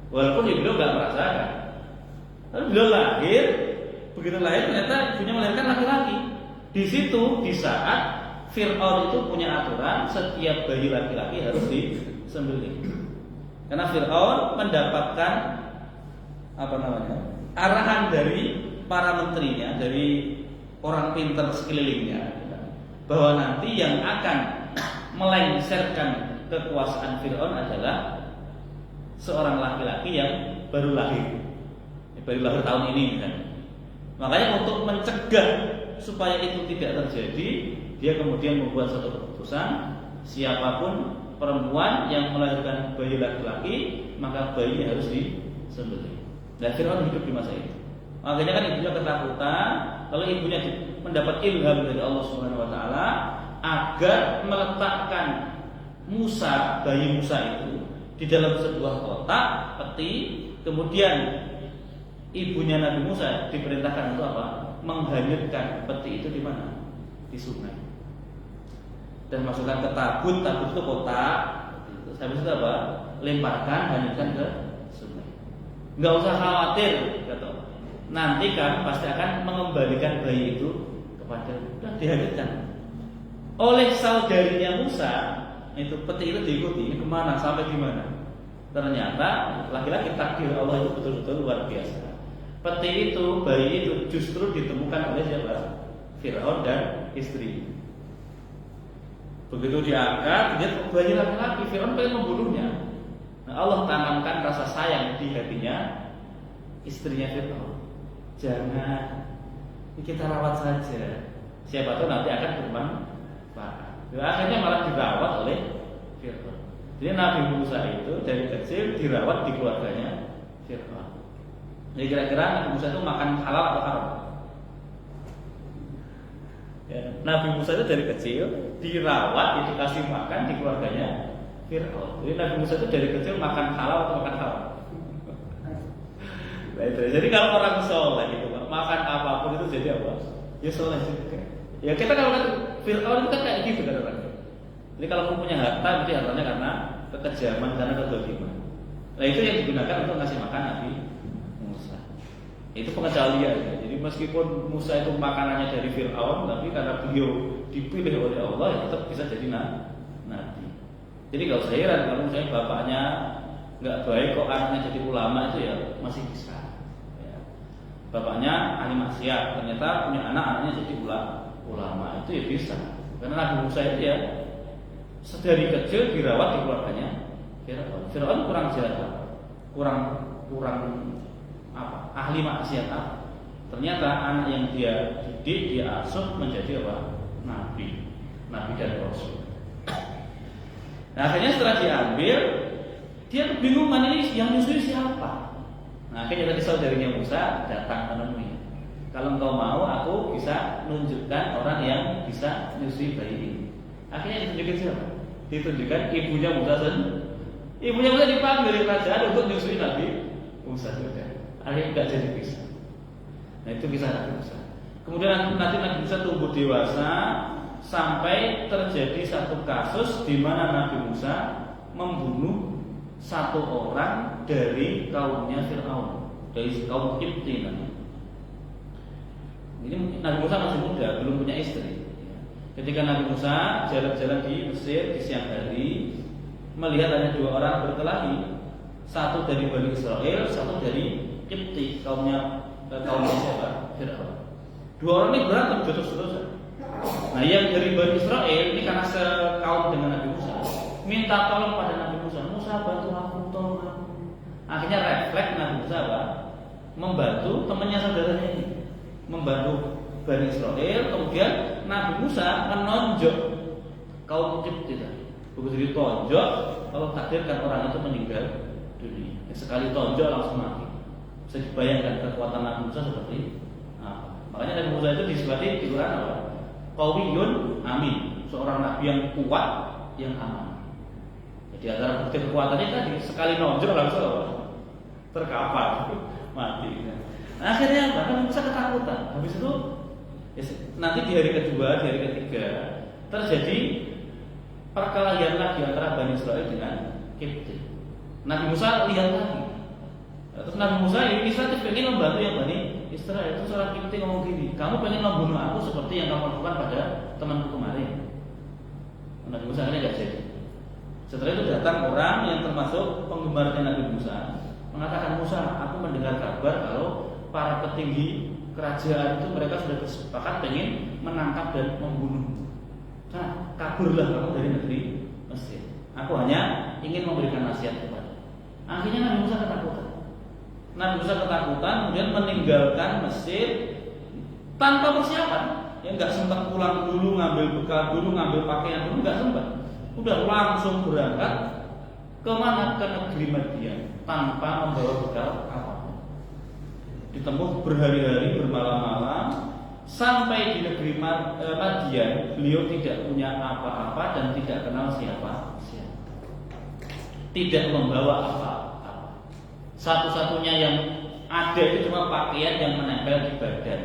Walaupun beliau nggak merasakan. Tapi beliau lahir, begitu lahir ternyata ibunya melahirkan laki-laki. Di situ di saat Fir'aun itu punya aturan setiap bayi laki-laki harus disembelih. Karena Fir'aun mendapatkan arahan dari para menterinya, dari orang pintar sekelilingnya, bahwa nanti yang akan melengsarkan kekuasaan Fir'aun adalah seorang laki-laki yang baru lahir tahun ini kan. Makanya untuk mencegah supaya itu tidak terjadi, dia kemudian membuat satu keputusan, siapapun perempuan yang melahirkan bayi laki-laki, maka bayi harus disembelih. Dan Fir'aun hidup di masa itu. Makanya kan ibunya ketakutan, lalu ibunya mendapat ilham dari Allah Subhanahu wa taala agar meletakkan Musa, bayi Musa itu di dalam sebuah kotak peti, kemudian ibunya Nabi Musa diperintahkan untuk apa? Menghanyutkan peti itu di mana? Di sungai. Dan masukkan ke tabut itu kotak. Habis itu apa? Lemparkan, hanyutkan ke sungai. Enggak usah khawatir, kata. Nanti kan pasti akan mengembalikan bayi itu kepada dan dihanyutkan. Oleh saudarinya Musa, itu peti itu diikuti kemana sampai di mana? Ternyata laki-laki takdir Allah itu betul-betul luar biasa. Peti itu, bayi itu justru ditemukan oleh siapa? Fir'aun dan istri. Begitu diangkat, dia bayi laki-laki, Fir'aun pengen membunuhnya. Nah, Allah tanamkan rasa sayang di hatinya istrinya Fir'aun. Jangan, kita rawat saja. Siapa tahu nanti akan bermanfaat. Akhirnya malah dirawat oleh Fir'aun. Jadi Nabi Musa itu dari kecil dirawat di keluarganya Fir'aun. Jadi kira-kira Nabi Musa itu makan halal atau haram? Ya, Nabi Musa itu dari kecil dirawat, dikasih makan di keluarganya Fir'aun. Jadi Nabi Musa itu dari kecil makan halal atau makan haram? Nah, itu. Jadi kalau orang soleh gitu, makan apapun itu jadi apa? Ya soleh juga. Ya kita kalau kan Fir'aun itu kan kayak gitu kan orangnya. Jadi kalau punya harta, berarti hartanya karena kekejaman, karena kedoliman. Nah itu yang digunakan untuk ngasih makan Nabi Musa. Itu pengecualian ya. Jadi meskipun Musa itu makanannya dari Fir'aun, tapi karena beliau dipilih oleh Allah, ya tetap bisa jadi nabi. Jadi gak usah heran kalau misalnya bapaknya nggak baik kok anaknya jadi ulama, itu ya masih bisa. Ya. Bapaknya ahli maksiat, ternyata punya anaknya jadi ulama, itu ya bisa. Karena Nabi Musa itu ya sedari kecil dirawat di keluarganya Fir'aun. Fir'aun kurang jahat, kurang apa? Ahli maksiat apa? Ternyata anak yang dia didik, dia asuh menjadi apa? Nabi dan Rasul. Nah akhirnya setelah diambil, dia kebingungan ini yang nyusui siapa? Nah akhirnya tadi saudarinya Musa datang menemui. Kalau engkau mau, aku bisa menunjukkan orang yang bisa nyusui bayi ini. Akhirnya ditunjukkan siapa? Ditunjukkan ibunya Musa sendiri. Ibunya Musa dipanggil dari kerajaan untuk nyusui Nabi Musa juga. Akhirnya nggak jadi bisa. Nah itu kisah Nabi Musa. Kemudian nanti Nabi Musa tumbuh dewasa sampai terjadi satu kasus di mana Nabi Musa membunuh satu orang dari kaumnya Fir'aun, dari kaum Qibti namanya. Ini Nabi Musa masih muda, belum punya istri. Ketika Nabi Musa jalan-jalan di Mesir di siang hari, melihat ada dua orang berkelahi, satu dari Bani Israel, satu dari Qibti, kaumnya siapa? Fir'aun. Dua orang ini berantem terus-terusan. Nah, yang dari Bani Israel ini karena sekaum dengan Nabi Musa, minta tolong pada Nabi Musa, Musa bantu aku, tolong aku. Akhirnya refleks Nabi Musa apa? Membantu temannya saudaranya ini, membantu Bani Israel. Kemudian Nabi Musa menonjok kaum Qibti tadi. Begitu ditonjok, Allah takdirkan orang itu meninggal dunia. Sekali tonjok langsung mati. Bisa dibayangkan kekuatan Nabi Musa seperti apa? Makanya Nabi Musa itu disebut di Quran apa? Qawiyun amin, seorang nabi yang kuat, yang aman. Jadi antara bukti kekuatannya tadi sekali nonjok langsung apa? Terkapar, mati. Nah, akhirnya apa? Nabi Musa ketakutan. Habis itu ya, nanti di hari kedua, di hari ketiga terjadi perkelahian lagi antara Bani Israel dengan Qibti. Nabi Musa lihat lagi. Terus Nabi Musa inisiatif pengen membantu yang Bani Israel. Itu seorang Qibti ngomong gini, kamu pengen membunuh aku seperti yang kamu lakukan pada temanku kemarin. Nabi Musa akhirnya gak jadi. Setelah itu datang orang yang termasuk penggemarnya Nabi Musa, mengatakan, Musa, aku mendengar kabar kalau para petinggi kerajaan itu mereka sudah bersepakat ingin menangkap dan membunuh. Nah, kaburlah kamu dari negeri Mesir. Aku hanya ingin memberikan nasihat kepada. Akhirnya Nabi Musa ketakutan. Nabi Musa ketakutan, kemudian meninggalkan Mesir tanpa persiapan. Ya nggak sempat pulang dulu, ngambil bekal dulu, ngambil pakaian dulu, nggak sempat. Udah langsung berangkat kemana? Ke negeri Madian tanpa membawa bekal apapun. Ditempuh berhari-hari, bermalam-malam sampai di negeri Madian. Beliau tidak punya apa-apa dan tidak kenal siapa. Tidak membawa apa-apa. Satu-satunya yang ada itu cuma pakaian yang menempel di badan.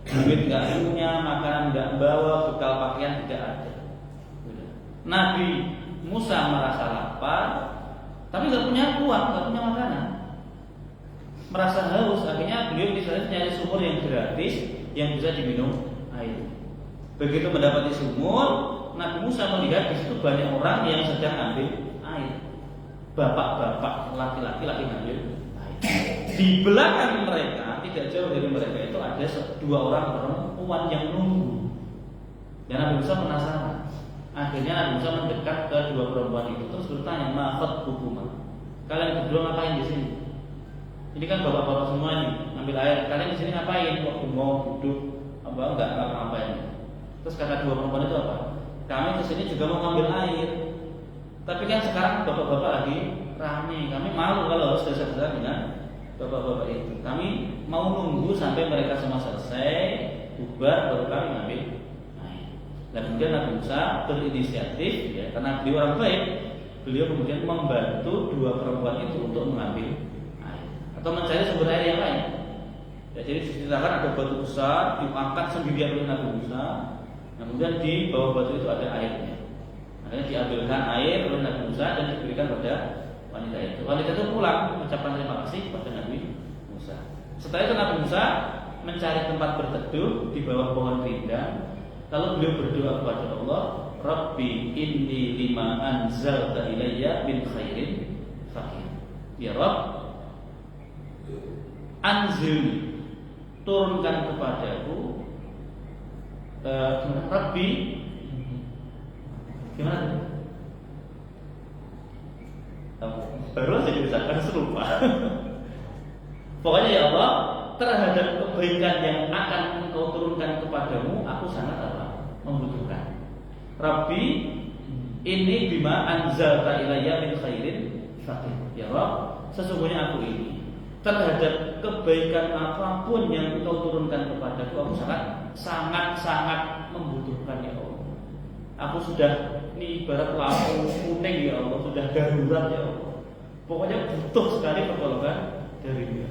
Duit nggak punya, makanan nggak bawa, bekal pakaian tidak ada. Nabi Musa merasa lapar, tapi nggak punya uang, nggak punya makanan. Merasa haus, akhirnya beliau misalnya nyari sumur yang gratis yang bisa diminum air. Begitu mendapati sumur, Nabi Musa melihat di situ banyak orang yang sedang ambil air. Bapak-bapak, laki-laki lagi ngambil air. Di belakang mereka, tidak jauh dari mereka itu ada dua orang perempuan yang nunggu. Dan Nabi Musa penasaran. Akhirnya Nabi Musa mendekat ke dua perempuan itu terus bertanya, "Ma khatbukumah? Kalian berdua ngapain di sini? Ini kan bapak-bapak semua nih ngambil air. Kalian di sini ngapain? Kok bengong, duduk, enggak ngapa-ngapain?" Terus kata dua perempuan itu apa? "Kami ke sini juga mau ngambil air. Tapi kan sekarang bapak-bapak lagi rame. Kami malu kalau harus desa-desa dengan bapak-bapak itu. Kami mau nunggu sampai mereka semua selesai, bubar, baru kami ngambil air." Dan kemudian Nabi Musa berinisiatif, ya, karena beliau orang baik, beliau kemudian membantu dua perempuan itu untuk mengambil air atau mencari sumber air yang lain. Ya, jadi diceritakan ada batu besar diangkat sendirian oleh Nabi Musa, kemudian di bawah batu itu ada airnya. Akhirnya diambilkan air oleh Nabi Musa dan diberikan pada wanita itu. Wanita itu pulang mengucapkan terima kasih kepada Nabi Musa. Setelah itu Nabi Musa mencari tempat berteduh di bawah pohon rindang. Lalu beliau berdoa kepada Allah, "Rabbi inni lima anzalta ilayya min khairin faqir." Ya Rabb, anzil, turunkan kepadaku. Rabbi, gimana? Baru saja disahkan serupa. Pokoknya ya Allah, terhadap kebaikan yang akan Engkau turunkan kepadamu, aku sangat membutuhkan. Rabbi, ini bima anzalta ilayya min khairin faqir. Ya Rabb, sesungguhnya aku ini terhadap kebaikan apapun yang Engkau turunkan kepadaku, aku sangat membutuhkan ya Allah. Aku sudah ini ibarat lampu kuning ya Allah, sudah darurat ya Allah. Pokoknya butuh sekali pertolongan dari Dia.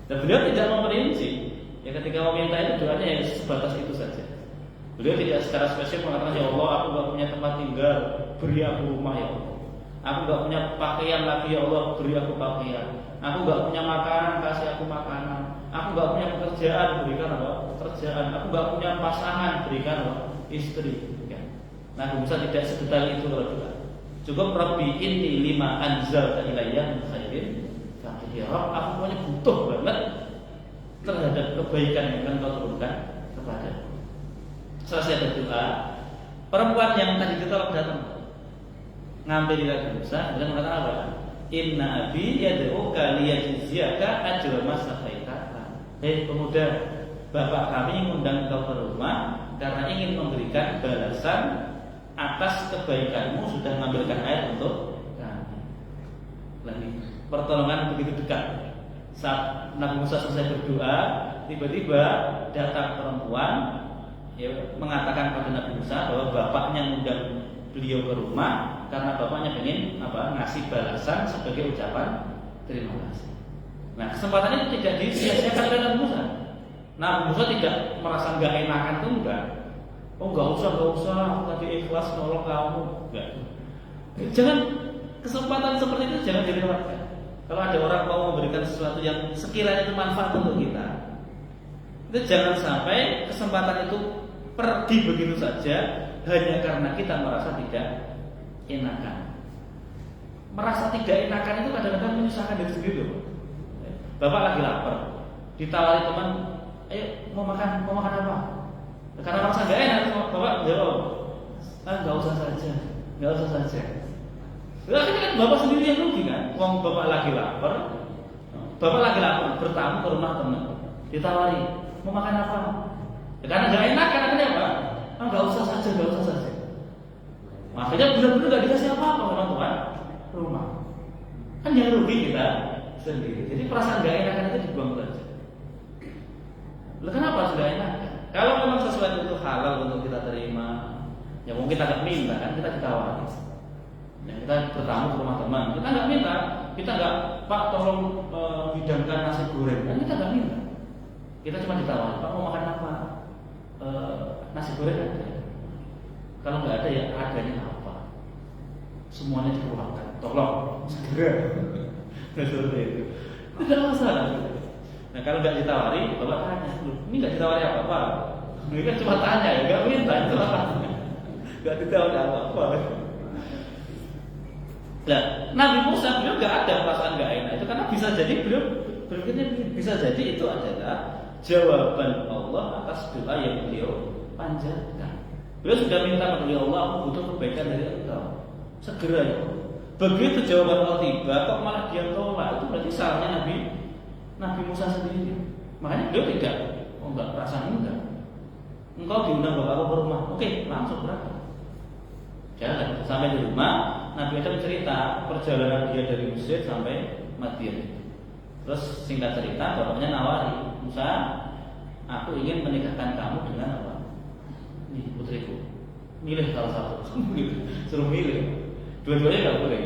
Dan beliau tidak memperinci. Ya ketika meminta itu doanya ya sebatas itu saja. Beliau tidak secara spesifik mengatakan, "Ya Allah, aku gak punya tempat tinggal, beri aku rumah ya Allah. Aku gak punya pakaian lagi ya Allah, beri aku pakaian. Aku gak punya makanan, kasih aku makanan. Aku gak punya pekerjaan, berikan apa? Pekerjaan. Aku gak punya pasangan, berikan apa? Istri." Nabi Musa tidak sedetail itu kalau doa. Cukup Rabbi inni lima anzalta ilayya min khairin faqir. Ya Rabb, aku punya butuh banget terhadap kebaikan yang akan Kau turunkan kepadaku. Selesai berdoa, perempuan yang tadi ditolak datang, ngambil Nabi Musa dan mengatakan apa? "Inna abi yad'uka liyajziyaka ajra ma saqaita." Hei pemuda, bapak kami mengundang kau ke rumah karena ingin memberikan balasan atas kebaikanmu sudah mengambilkan air untuk kami. Lagi pertolongan begitu dekat. Saat Nabi Musa selesai berdoa, tiba-tiba datang perempuan, ya, mengatakan kepada Nabi Musa bahwa bapaknya mengundang beliau ke rumah karena bapaknya ingin ngasih balasan sebagai ucapan terima kasih. Nah, kesempatan itu tidak disia-siakan oleh Nabi Musa. Nabi Musa tidak merasa nggak enakan itu enggak. "Oh nggak usah, aku tadi ikhlas nolong kamu." Enggak. Jangan, kesempatan seperti itu jangan dilewatkan. Kalau ada orang mau memberikan sesuatu yang sekiranya itu manfaat untuk kita, itu jangan sampai kesempatan itu pergi begitu saja hanya karena kita merasa tidak enakan. Merasa tidak enakan itu kadang-kadang menyusahkan diri sendiri loh. Bapak lagi lapar, ditawari teman, ayo mau makan apa? Karena merasa nggak enak, bapak jawab, nggak usah saja. Akhirnya kan bapak sendiri yang rugi kan, uang bapak lagi lapar, bertamu ke rumah teman, ditawari, mau makan apa? Ya, karena nggak enak, karena kenapa? Nggak usah saja. Makanya benar-benar nggak dikasih apa-apa sama tuan rumah. Kan yang rugi kita sendiri. Jadi perasaan nggak enakan itu dibuang saja. Lalu kenapa sudah enak? Kalau memang sesuatu itu halal untuk kita terima, ya mungkin kita nggak minta kan, kita ditawari. Ya, kita bertamu ke rumah teman, kita nggak minta, kita nggak, Pak tolong hidangkan nasi goreng, kan kita nggak minta. Kita cuma ditawari, Pak mau makan apa? Nasi goreng ada. Kalau nggak ada ya adanya apa? Semuanya dikeluarkan, tolong segera. Seperti itu. Tidak masalah. Nah kalau nggak ditawari, bapak tanya, ini nggak ditawari apa-apa. Ini kan cuma tanya ya, nggak minta itu apa? Nggak ditawari apa-apa. Nah, Nabi Musa beliau nggak ada perasaan nggak enak itu karena bisa jadi beliau berpikirnya bisa jadi itu adalah jawaban Allah atas doa yang beliau panjatkan. Beliau sudah minta kepada Allah, aku butuh kebaikan dari engkau. Segera ya. Begitu jawaban Allah tiba, kok malah dia tolak, itu berarti salahnya Nabi Musa sendiri. Makanya beliau tidak, enggak, perasaan enggak. Engkau diundang bapakku ke rumah, oke, langsung berangkat. Jalan sampai di rumah, Nabi Adam cerita perjalanan dia dari Mesir sampai Madian. Terus singkat cerita, bapaknya nawari, Musa, aku ingin menikahkan kamu dengan apa? Nih putriku, milih salah satu, suruh milih. Dua-duanya nggak boleh.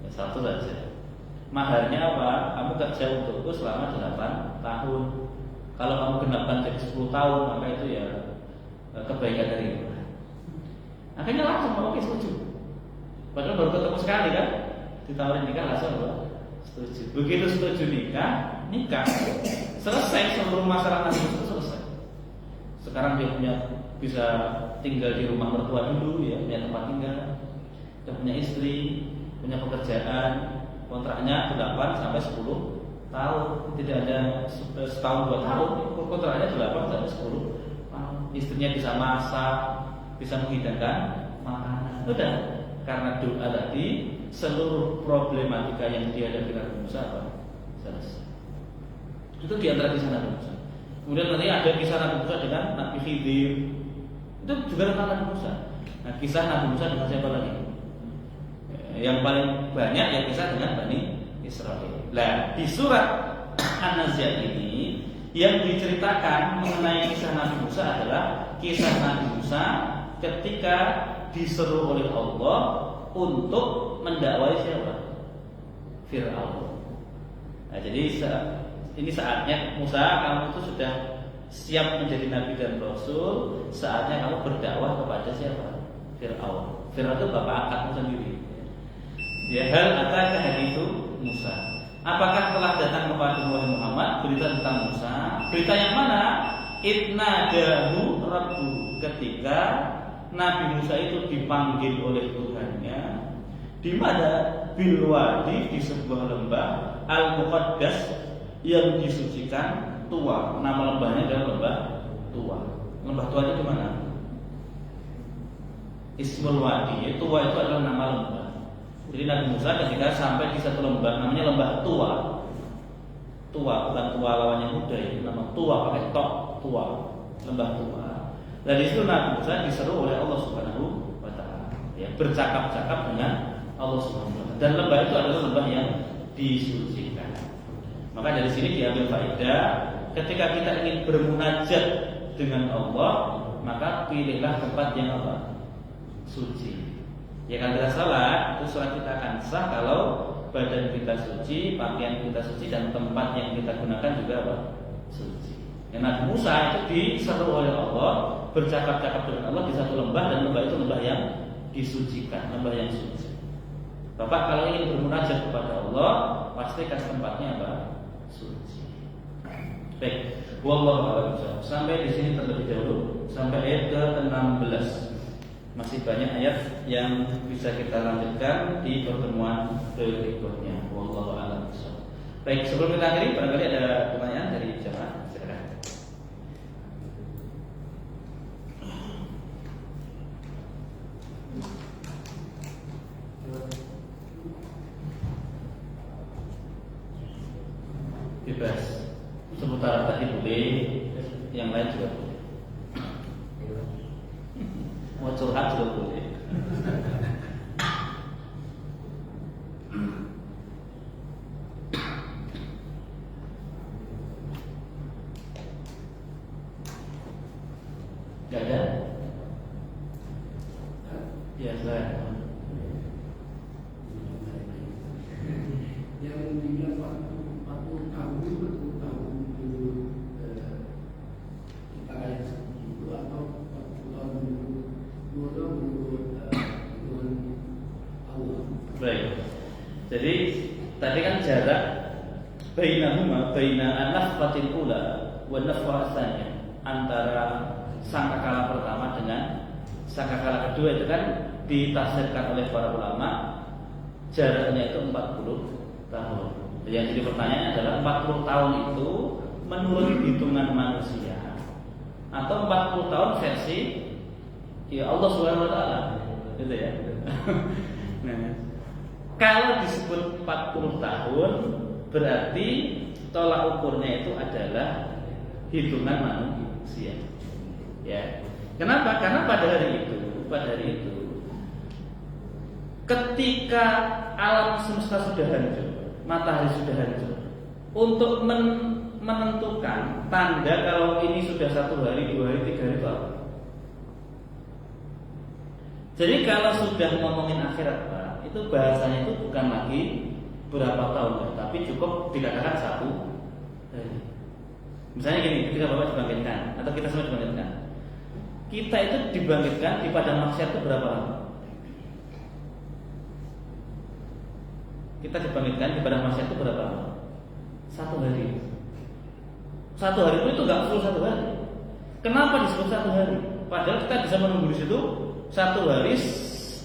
Ya, satu saja. Maharnya apa? Kamu kerja untukku selama 8 tahun. Kalau kamu genapkan jadi 10 tahun, maka itu ya kebaikan dari itu. Akhirnya langsung, oke setuju. Padahal baru ketemu sekali kan, ditawarin nikah langsung setuju. Begitu setuju nikah, selesai seluruh masalah itu selesai. Sekarang dia bisa tinggal di rumah mertua dulu ya, punya tempat tinggal, dia punya istri, punya pekerjaan, kontraknya 8 sampai 10 tahun, tidak ada setahun 2 tahun, kontraknya 8 sampai 10 tahun. Istrinya bisa masak, bisa menghidangkan makanan. Udah, karena doa tadi seluruh problematika yang dihadapi Nabi Musa selesai. Itu di antara kisah Nabi Musa. Kemudian nanti ada kisah Nabi Musa dengan Nabi Khidir. Itu juga tentang Nabi Musa. Nah, kisah Nabi Musa dengan siapa lagi? Yang paling banyak yang kisah dengan Bani Israel. Nah, di surat An-Nazi'at ini yang diceritakan mengenai kisah Nabi Musa adalah kisah Nabi Musa ketika diseru oleh Allah untuk mendakwai siapa? Fir'aun. Nah, jadi ini saatnya Musa, kamu itu sudah siap menjadi nabi dan rasul. Saatnya kamu berdakwah kepada siapa? Fir'aun. Fir'aun itu bapak angkatmu sendiri. Ya, hal ataka hadithu Musa. Apakah telah datang kepada Muhammad berita tentang Musa? Berita yang mana? Itnadahu rabbu, ketika Nabi Musa itu dipanggil oleh Tuhannya. Di mana? Bil wadi, di sebuah lembah al-muqaddas yang disucikan, Tua. Nama lembahnya adalah lembah Tua. Lembah Tua itu di mana? Ismul Wadi. Tua itu adalah nama lembah. Jadi Nabi Musa ketika sampai di satu lembah namanya lembah Tua. Tua, bukan Tua lawannya muda ya. Nama Tua pakai tok, Tua. Lembah Tua. Dan di situ Nabi Musa diseru oleh Allah Subhanahu wa taala, ya, bercakap-cakap dengan Allah Subhanahu wa taala. Dan lembah itu adalah lembah yang disucikan. Maka dari sini diambil faedah, ketika kita ingin bermunajat dengan Allah, maka pilihlah tempat yang apa? Suci. Ya kan kita salat, itu sholat kita akan sah kalau badan kita suci, pakaian kita suci, dan tempat yang kita gunakan juga apa? Suci. Ya, Nabi Musa itu diseru oleh Allah, bercakap-cakap dengan Allah di satu lembah, dan lembah itu lembah yang disucikan, lembah yang suci. Bapak kalau ingin bermunajat kepada Allah, pastikan tempatnya apa? Suci. Baik, wallahu a'lam. Sampai di sini terlebih dahulu, sampai ayat ke-16. Masih banyak ayat yang bisa kita lanjutkan di pertemuan berikutnya. Wallahu a'lam. Baik, sebelum kita akhiri, barangkali ada pertanyaan dari jamaah. Silakan. Bebas. Seputar tadi boleh, yang lain juga boleh. Mau curhat juga boleh. Gak ada? Biasa. Yang dibilang 40 tahun itu 40 tahun dulu kita yang itu atau 40 tahun dulu menurut Allah. Baik. Jadi tadi kan jarak bainahuma baina an-nafqatil ula wa an-nafqah tsaniya, antara sangkakala pertama dengan sangkakala kedua itu kan ditafsirkan oleh para ulama jaraknya itu 40 tahun. Yang jadi pertanyaan adalah 40 tahun itu menurut hitungan manusia atau 40 tahun versi ya Allah Subhanahu wa taala. Gitu ya. Nah, kalau disebut 40 tahun berarti tolak ukurnya itu adalah hitungan manusia. Ya. Kenapa? Karena pada hari itu ketika alam semesta sudah hancur, matahari sudah hancur, untuk menentukan tanda kalau ini sudah 1 hari, 2 hari, 3 hari itu apa? Jadi kalau sudah ngomongin akhirat Pak, itu bahasanya itu bukan lagi berapa tahun, tapi cukup dikatakan 1 hari. Misalnya gini, ketika Bapak dibangkitkan atau kita semua dibangkitkan, kita itu dibangkitkan di padang mahsyar itu berapa lama? Kita dibangkitkan di padang mahsyar itu berapa lama? 1 hari. 1 hari itu nggak full 1 hari. Kenapa disebut 1 hari? Padahal kita bisa menunggu di situ 1 hari,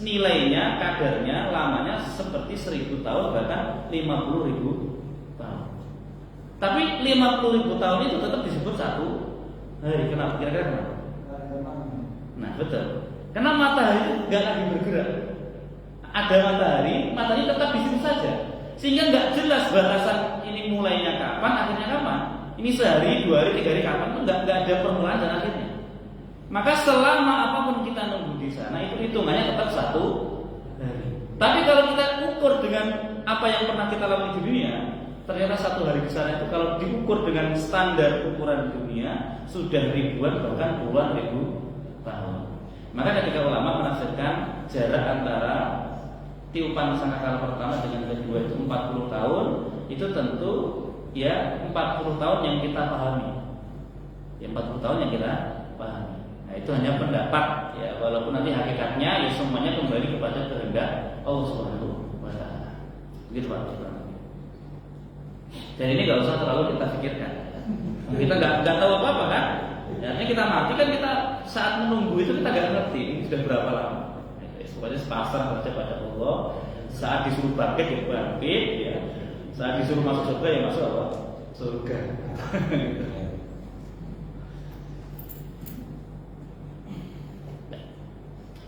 nilainya, kadarnya, lamanya seperti 1000 tahun bahkan 50.000 tahun. Tapi 50.000 tahun itu tetap disebut 1 hari. Kenapa? Kira-kira kenapa? Nah betul. Karena matahari itu nggak lagi bergerak. Ada matahari tetap di situ saja. Sehingga nggak jelas batasan ini mulainya kapan, akhirnya kapan. Ini sehari, 2 hari, 3 hari kapan itu nggak ada permulaan dan akhirnya. Maka selama apapun kita nunggu di sana itu hitungannya tetap 1 hari. Tapi kalau kita ukur dengan apa yang pernah kita lalui di dunia, ternyata 1 hari di sana itu kalau diukur dengan standar ukuran dunia sudah ribuan bahkan puluhan ribu tahun. Maka ketika ulama menafsirkan jarak antara tiupan sangkakala pertama dengan kedua itu 40 tahun, itu tentu ya 40 tahun yang kita pahami. Ya 40 tahun yang kita pahami. Nah, itu hanya pendapat ya, walaupun nanti hakikatnya ya semuanya kembali kepada kehendak Allah Subhanahu wa taala. Begitu Pak. Dan ini nggak usah terlalu kita pikirkan. Kita nggak tahu apa-apa kan? Ya, kita mati kan, kita saat menunggu itu kita nggak ngerti ini sudah berapa lama. Pokoknya sepasrah saja pada Allah. Saat disuruh bangkit ya bangkit, ya. Saat disuruh masuk surga ya masuk apa? Surga.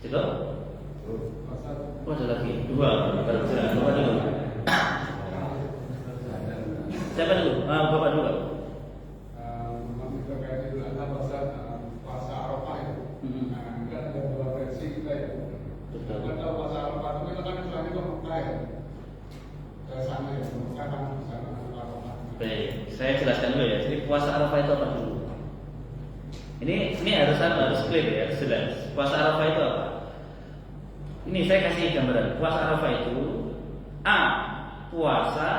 Itu? Oh, ada lagi 2 berjalan. Bapak dulu. Siapa dulu? Bapak dulu. Baik, saya jelaskan dulu ya. Jadi puasa Arafah itu apa dulu? Ini harus clear ya, jelas. Puasa Arafah itu apa? Ini saya kasih gambaran. Puasa Arafah itu A. Puasa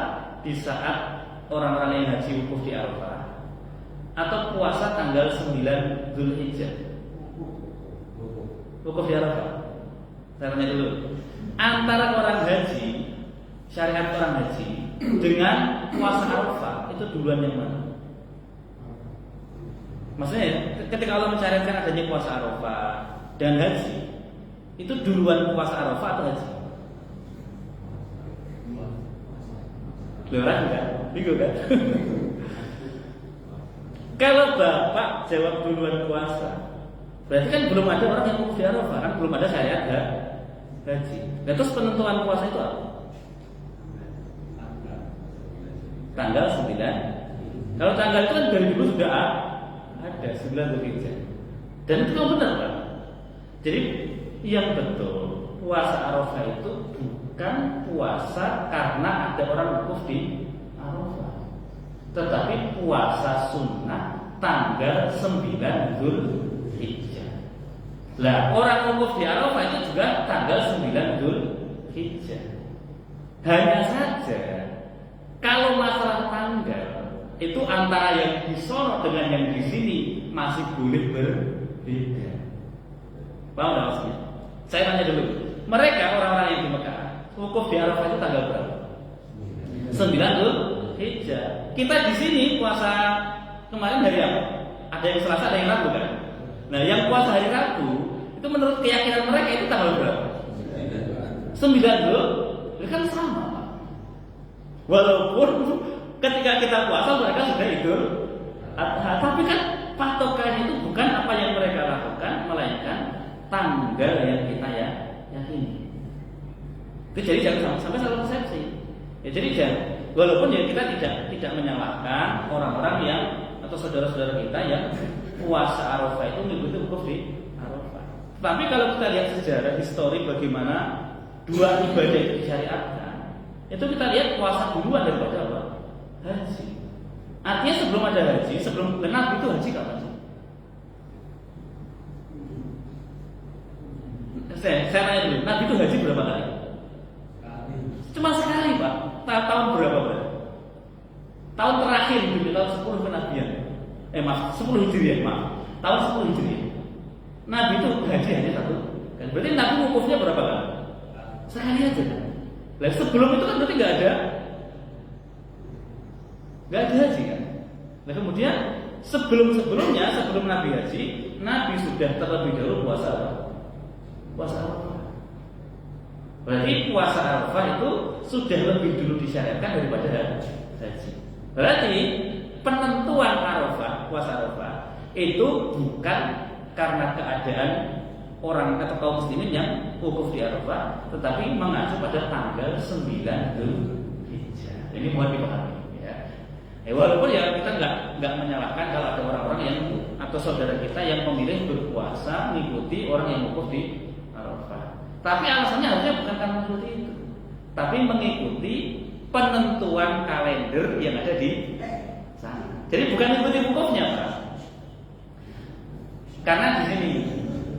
di saat orang-orang yang haji wukuf di Arafah, atau puasa tanggal 9 Dzulhijjah. Wukuf di Arafah. Saya tanya dulu. Antara orang haji, syariat orang haji dengan puasa Arafah itu duluan yang mana? Maksudnya ketika Allah mensyariatkan adanya puasa Arafah dan haji, itu duluan puasa Arafah atau haji? Lurah enggak? Bingung kan? Kalau Bapak jawab duluan puasa, berarti kan belum ada orang yang wukuf di Arafah, kan belum ada syariat haji. Nah, terus penentuan puasa itu apa? Tanggal 9. Kalau tanggal itu kan dari dulu sudah ada 9 Dzulhijjah. Dan itu kan benar Pak. Jadi yang betul puasa Arafah itu bukan puasa karena ada orang wukuf di Arafah, tetapi puasa sunnah tanggal 9 Dzulhijjah. Lah orang wukuf di Arafah itu juga tanggal 9 Dzulhijjah. Hanya saja kalau masalah tanggal itu antara yang di sono dengan yang di sini masih boleh berbeda. Paham nggak maksudnya? Saya tanya dulu, mereka orang-orang yang di Mekah wukuf di Arafah itu tanggal berapa? 9 Dzulhijjah. Kita di sini puasa kemarin hari apa? Ada yang Selasa, ada yang Rabu kan? Nah, yang puasa hari Rabu itu menurut keyakinan mereka itu tanggal berapa? 9 Dzulhijjah. Kan sama. Walaupun ketika kita puasa mereka sudah Idul Adha, tapi kan patokannya itu bukan apa yang mereka lakukan, melainkan tanggal yang kita yakini. Itu jadi jangan sampai salah persepsi. Ya, jadi jangan, walaupun ya kita tidak menyalahkan orang-orang yang atau saudara-saudara kita yang puasa Arafah itu mengikuti wukuf di Arafah. Tapi kalau kita lihat sejarah histori bagaimana dua ibadah itu disyariatkan, itu kita lihat puasa duluan daripada apa? Haji. Artinya sebelum ada haji, sebelum genap itu haji kapan sih? Saya tanya dulu, Nabi itu haji berapa kali? Cuma sekali Pak. Tahun berapa Pak? Tahun terakhir di tahun 10 kenabian. Maaf, 10 Hijriah, maaf. Tahun 10 Hijriah. Nabi itu haji hanya satu. Berarti Nabi wukufnya berapa kali? Sekali aja. Lah sebelum itu kan berarti nggak ada haji kan? Nah kemudian sebelum-sebelumnya sebelum Nabi haji, Nabi sudah terlebih dahulu puasa Arafah. Berarti puasa Arafah itu sudah lebih dulu disyariatkan daripada haji. Berarti penentuan Arafah, puasa Arafah itu bukan karena keadaan orang atau kaum muslimin yang wukuf di Arafah, tetapi mengacu pada tanggal 9 Dzulhijjah. Ini mohon dipahami ya. Walaupun ya kita nggak menyalahkan kalau ada orang-orang yang atau saudara kita yang memilih berpuasa mengikuti orang yang wukuf di Arafah. Tapi alasannya harusnya bukan karena mengikuti itu, tapi mengikuti penentuan kalender yang ada di sana. Jadi bukan mengikuti wukufnya, Pak. Karena di sini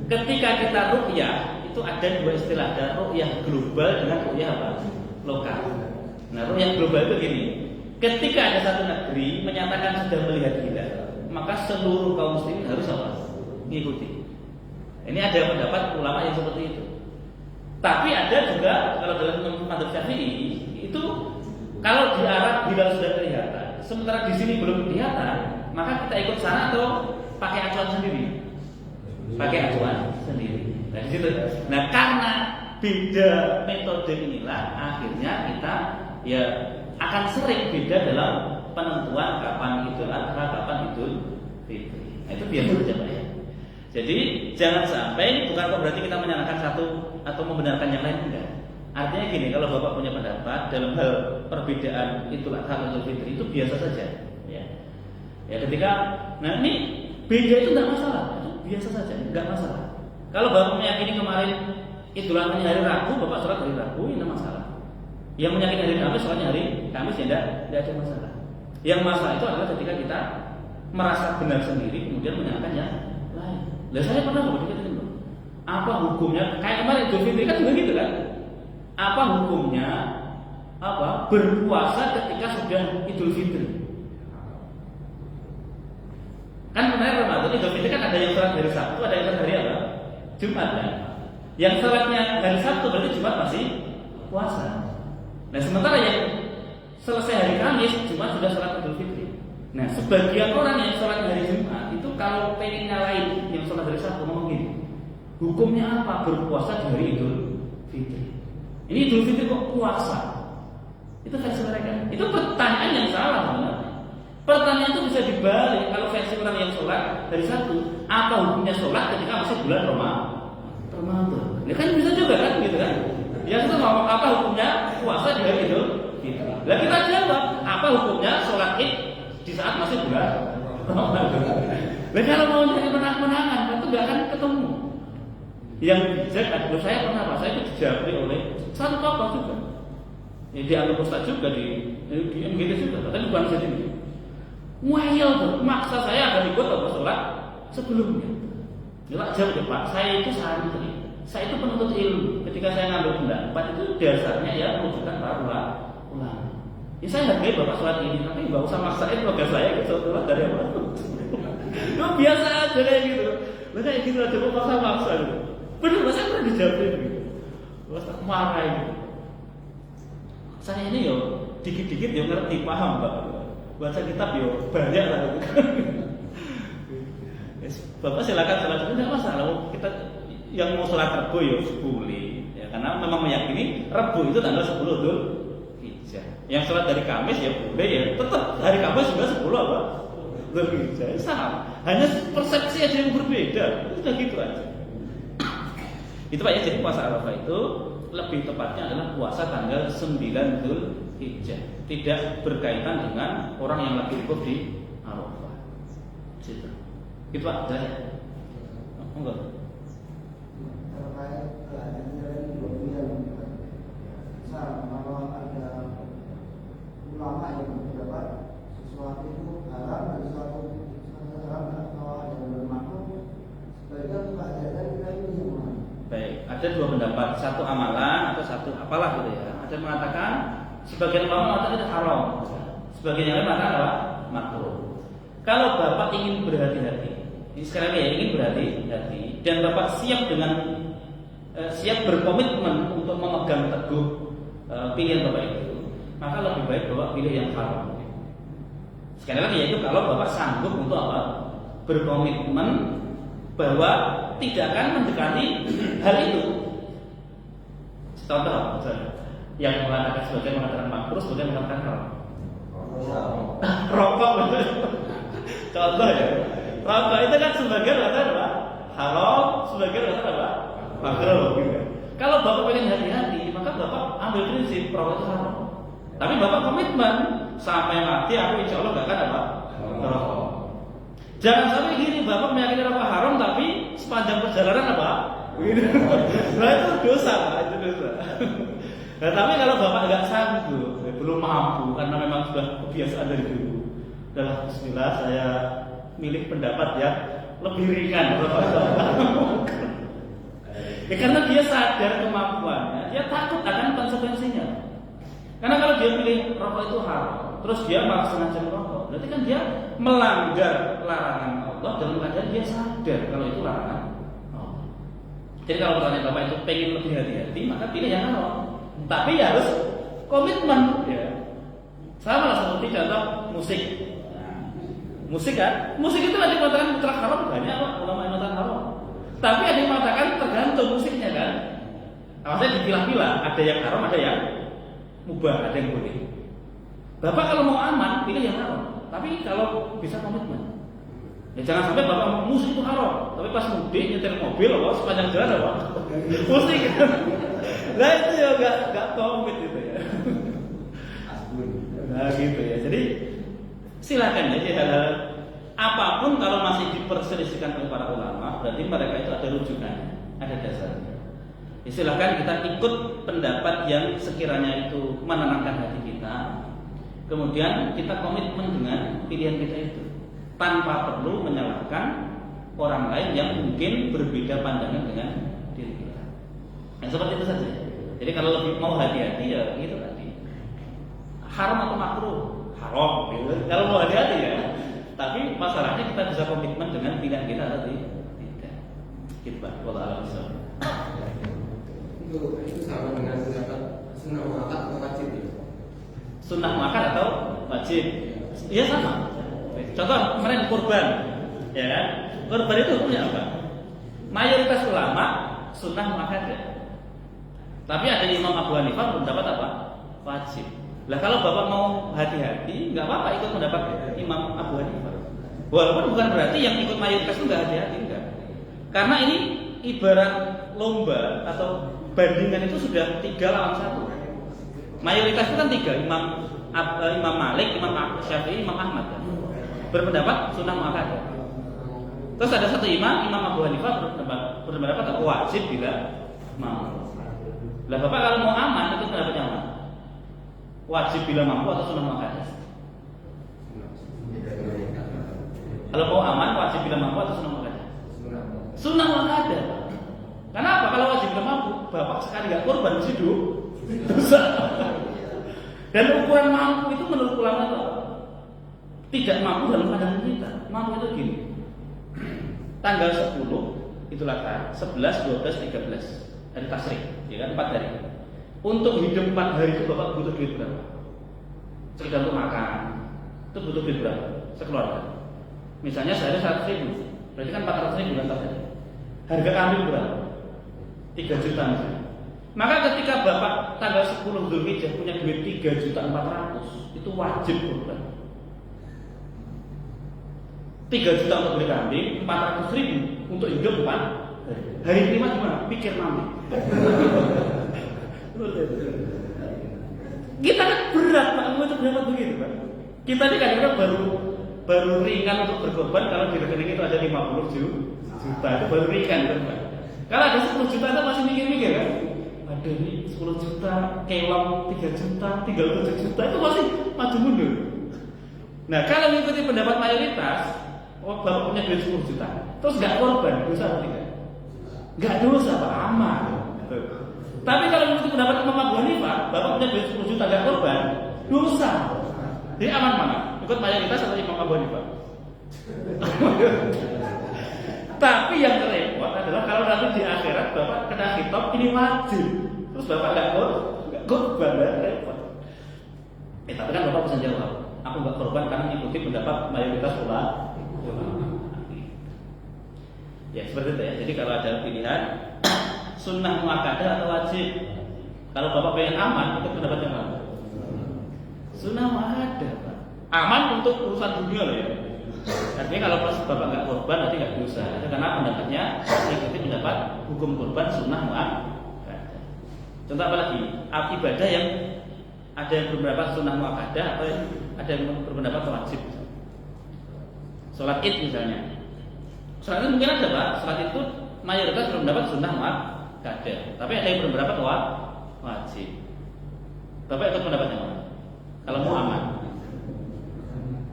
ketika kita ruqyah itu ada dua istilah, ada ruqyah global dengan ruqyah apa? Lokal. Nah, ruqyah global itu gini. Ketika ada satu negeri menyatakan sudah melihat hilal, maka seluruh kaum muslimin harus apa? Mengikuti. Ini ada pendapat ulama yang seperti itu. Tapi ada juga kalau dalam mazhab Syafi'i itu kalau di Arab hilal sudah kelihatan, sementara di sini belum kelihatan, maka kita ikut sana atau pakai acuan sendiri. Pakai acuan sendiri. Nah, di situ. Nah, karena beda metode inilah akhirnya kita ya akan sering beda dalam penentuan kapan Idul Adha, kapan Idul Fitri. Nah, itu biasa saja Pak ya. Jadi jangan sampai ini bukan berarti kita menyalahkan satu atau membenarkan yang lain, enggak. Artinya gini, kalau Bapak punya pendapat dalam hal perbedaan Idul Adha dan Idul Fitri itu biasa saja ya. Ya ketika nah ini beda itu enggak masalah, itu biasa saja, enggak masalah. Kalau Bapak meyakini kemarin Idul Adha hari Rabu, Bapak sholat hari Rabu, ini enggak masalah. Yang meyakini hari Kamis, sholatnya hari Kamis ya enggak ada masalah. Yang masalah itu adalah ketika kita merasa benar sendiri kemudian menyalahkan yang lain. Lah saya pernah begitu kan. Apa hukumnya? Kayak kemarin Idul Fitri kan begitu kan? Apa hukumnya berpuasa ketika sudah Idul Fitri? Kan benar Ramadan Idul Fitri kan ada yang sholat hari Sabtu, ada yang sholat hari apa? Jumat kan? Yang sholatnya hari Sabtu berarti Jumat masih puasa. Nah sementara yang selesai hari Kamis, Jumat sudah sholat Idul Fitri. Nah sebagian orang yang sholat hari Jumat itu kalau pengen nyalain yang sholat hari Sabtu ngomong gini, hukumnya apa berpuasa di hari Idul Fitri? Ini Idul Fitri kok puasa? Itu versi mereka. Itu pertanyaan yang salah sebenarnya. Pertanyaan itu bisa dibalik. Kalau versi orang yang sholat dari satu, apa hukumnya sholat ketika masuk bulan Ramadan? Ya kan bisa juga kan, gitu kan? Yang itu mau apa hukumnya puasa di hari Idul Fitri? Lah kita jawab, apa hukumnya sholat Id di saat masih bulan Ramadan? Lah kalau mau jadi menang-menangan itu nggak akan ketemu. Yang bijak adalah saya pernah Pak, saya itu dijabri oleh satu tokoh juga. Ya dianggap ustaz juga di MGT juga, tapi bukan saya ini. Wahil maksa saya agar ikut sholat sebelumnya. Jelas jawab ya Pak, saya itu santri, saya itu penuntut ilmu. Ketika saya ngambil pendapat itu dasarnya ya menunjukkan para ulama. Ya saya hargai Bapak sholat ini, tapi nggak usah maksain keluarga saya gitu sholat dari apa. Itu biasa aja kayak gitu. Lah kayak gitu aja kok maksa gitu. Bener, saya pernah dijawab gitu. Terus tak marah gitu. Saya ini yo dikit-dikit yo ngerti paham Pak. Baca kitab yo banyak lah. Bapak silakan sholat itu tidak masalah. Kita yang mau sholat Rebo ya boleh, ya karena memang meyakini Rebo itu tanggal 10 Dzulhijjah. Yang sholat dari Kamis ya boleh ya, tetap hari Kamis juga 10 apa? Dzulhijjah. Sama. Hanya persepsi aja yang berbeda. Sudah gitu aja. Itu Pak ya, jadi puasa Arafah itu lebih tepatnya adalah puasa tanggal 9 Dzulhijjah. Tidak berkaitan dengan orang yang lagi wukuf di Arafah. Gitu. Itu Pak, saya. Enggak. Terkait keadaan dua misal kalau ada ulama yang berpendapat sesuatu itu haram dan sesuatu haram atau ada bermakna sebaiknya suka ada ini semua. Baik, ada dua pendapat, satu amalan atau satu apalah gitu ya. Ada yang mengatakan sebagian ulama mengatakan itu haram, sebagian yang lain mengatakan apa? Makruh. Kalau Bapak ingin berhati-hati, ini sekarang ya ingin berhati-hati dan Bapak siap dengan siap berkomitmen untuk memegang teguh pilihan Bapak itu, maka lebih baik Bapak pilih yang haram. Sekali lagi yaitu kalau Bapak sanggup untuk apa? Berkomitmen bahwa tidak akan mendekati hal itu. Contoh misalnya, yang mengatakan sebagian mengatakan makruh, sebagian mengatakan haram. Rokok betul. Contoh ya, rokok itu kan sebagian mengatakan apa? Haram, sebagian mengatakan apa? Makruh. Gitu. Kalau Bapak ingin hati-hati, maka Bapak ambil prinsip rokok itu haram. Tapi Bapak komitmen sampai mati aku insya Allah gak akan apa? Rokok. Jangan sampai gini, Bapak meyakini rokok haram tapi sepanjang perjalanan apa? Nah itu dosa Pak, itu dosa. Nah tapi kalau Bapak nggak sanggup, belum mampu karena memang sudah kebiasaan dari dulu, adalah Bismillah saya milih pendapat yang lebih ringan. Ya karena dia sadar kemampuannya, dia takut akan konsekuensinya. Karena kalau dia pilih rokok itu haram, terus dia malah sengaja merokok, berarti kan dia melanggar larangan Allah dalam keadaan dia sadar kalau itu larangan Allah. Jadi kalau pertanyaan Bapak itu pengen lebih hati-hati, maka pilih yang haram. Tapi ya harus komitmen, ya. Sama lah seperti contoh musik. Musik kan, musik itu ada yang mengatakan mutlak haram banyak Pak, ulama yang mengatakan haram. Tapi ada yang mengatakan tergantung musiknya kan. Maksudnya dipilah-pilah, ada yang haram, ada yang mubah, ada yang boleh. Bapak kalau mau aman, pilih yang haram. Tapi kalau bisa komitmen, ya jangan sampai Bapak musik itu haram, tapi pas mudik nyetir mobil, apa sepanjang jalan apa musik. Nah itu ya gak komit gitu ya. Nah gitu ya. Jadi silakan aja hal-hal apapun kalau masih diperselisihkan oleh para ulama, berarti mereka itu ada rujukannya, ada dasarnya. Ya, silakan kita ikut pendapat yang sekiranya itu menenangkan hati kita. Kemudian kita komitmen dengan pilihan kita itu tanpa perlu menyalahkan orang lain yang mungkin berbeda pandangan dengan diri kita. Yang seperti itu saja. Jadi kalau lebih mau hati-hati ya gitu tadi. Haram atau makruh? Haram. Gitu. Kalau mau hati-hati ya. Tapi masalahnya kita bisa komitmen dengan pilihan kita tadi. Tidak. Gitu Pak. Wallahu a'lam. Itu sama dengan pendapat sunnah muakkad atau wajib ya? Sunnah muakkad atau wajib? Iya sama. Contoh kemarin kurban, ya kan? Kurban itu hukumnya apa? Mayoritas ulama sunnah muakkad ya. Tapi ada Imam Abu Hanifah berpendapat apa? Wajib. Lah kalau bapak mau hati-hati, nggak apa-apa ikut pendapat Imam Abu Hanifah. Walaupun bukan berarti yang ikut mayoritas itu nggak hati-hati, enggak. Karena ini ibarat lomba atau bandingan itu sudah 3 lawan 1. Mayoritas itu kan 3, Imam Malik, Imam Syafi'i, Imam Ahmad kan? Berpendapat sunnah muakkadah. Terus ada satu Imam Abu Hanifah berpendapat wajib bila mampu. Lah bapak kalau mau aman itu pendapatnya apa? Wajib bila mampu atau sunnah muakkadah? Kalau mau aman wajib bila mampu atau sunnah muakkadah? Sunnah muakkadah. Kenapa? Kalau wajib bila mampu, bapak sekali nggak korban mesti dosa. Dan ukuran mampu itu menurut ulama itu apa? Tidak mampu dalam pandangan kita. Mampu itu gini. Tanggal 10 itulah 11, 12, 13 hari tasyrik, ya kan 4 hari. Untuk hidup 4 hari itu bapak butuh duit berapa? Sekedar untuk makan itu butuh duit berapa? Sekeluarga. Misalnya sehari 100.000, berarti kan 400.000 kan tadi. Harga kambing berapa? 3 juta misalnya. Maka ketika bapak tanggal 10 Dzulhijjah punya duit 3.400.000, itu wajib korban. 3 juta untuk beli kambing, 400.000 untuk hidup 4 hari kelima gimana? Pikir mami. Kita kan berat Pak, untuk dapat begitu Pak. Kita ini kadang-kadang baru ringan untuk berkorban kalau di rekening itu ada 50 juta, itu baru ringan kan Pak. Kalau ada 10 juta itu masih mikir-mikir kan? Ada nih 10 juta, kelam 3 juta, tinggal 7 juta, itu masih maju mundur. Nah kalau mengikuti pendapat mayoritas, bapak punya duit 10 juta, terus nggak korban, dosa atau tidak? Nggak dosa Pak, aman. Tapi kalau mengikuti pendapat Imam Abu Hanifah, bapak punya duit 10 juta nggak korban, dosa. Jadi aman mana? Ikut mayoritas atau Imam Abu Hanifah? Tapi yang repot adalah kalau nanti di akhirat bapak kena khitab ini wajib, terus bapak nggak korban, repot. Tapi kan bapak bisa jawab, aku nggak korban karena mengikuti pendapat mayoritas ulama. Ya seperti itu ya. Jadi kalau ada pilihan sunnah muakkadah atau wajib, kalau bapak pengen aman itu pendapat yang mana? Sunnah muakkadah Pak. Aman untuk urusan dunia loh ya. Artinya kalau pas bapak nggak korban nanti nggak dosa. Karena pendapatnya ikuti pendapat hukum korban sunnah muakkadah. Contoh apa lagi? Ibadah yang ada yang berpendapat sunnah muakkadah atau ada yang berpendapat wajib. Sholat Id misalnya. Sholat Id mungkin ada Pak. Sholat itu mayoritas berpendapat sunnah muakkadah. Tapi ada yang berpendapat wajib. Bapak ikut pendapatnya mana? Kalau mau aman,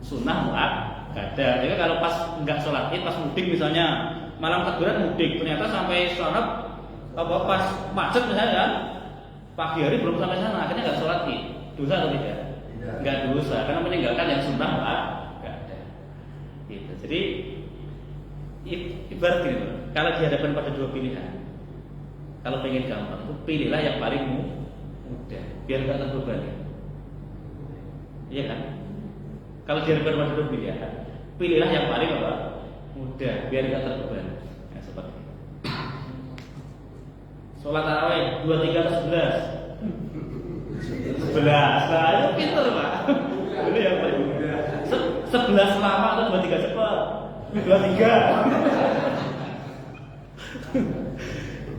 sunnah muakkadah. Jadi kalau pas nggak sholat Id, pas mudik misalnya, malam takbiran mudik, ternyata sampai sholat pas macet misalnya kan, pagi hari belum sampai sana, akhirnya nggak sholat Id. Dosa atau tidak? Nggak dosa, karena meninggalkan yang sunnah muakkadah. Gitu. Jadi ibarat gini, kalau dihadapkan pada dua pilihan, kalau pengen gampang, pilihlah yang paling mudah, biar nggak terbebani. Iya kan? Kalau dihadapkan pada dua pilihan, pilihlah yang paling apa? Mudah, biar nggak terbebani. Ya, seperti itu. Sholat tarawih 23 atau 11? 11. Nah, itu pintar Pak. Ini yang paling mudah. 11 lama atau 23 cepat? 23.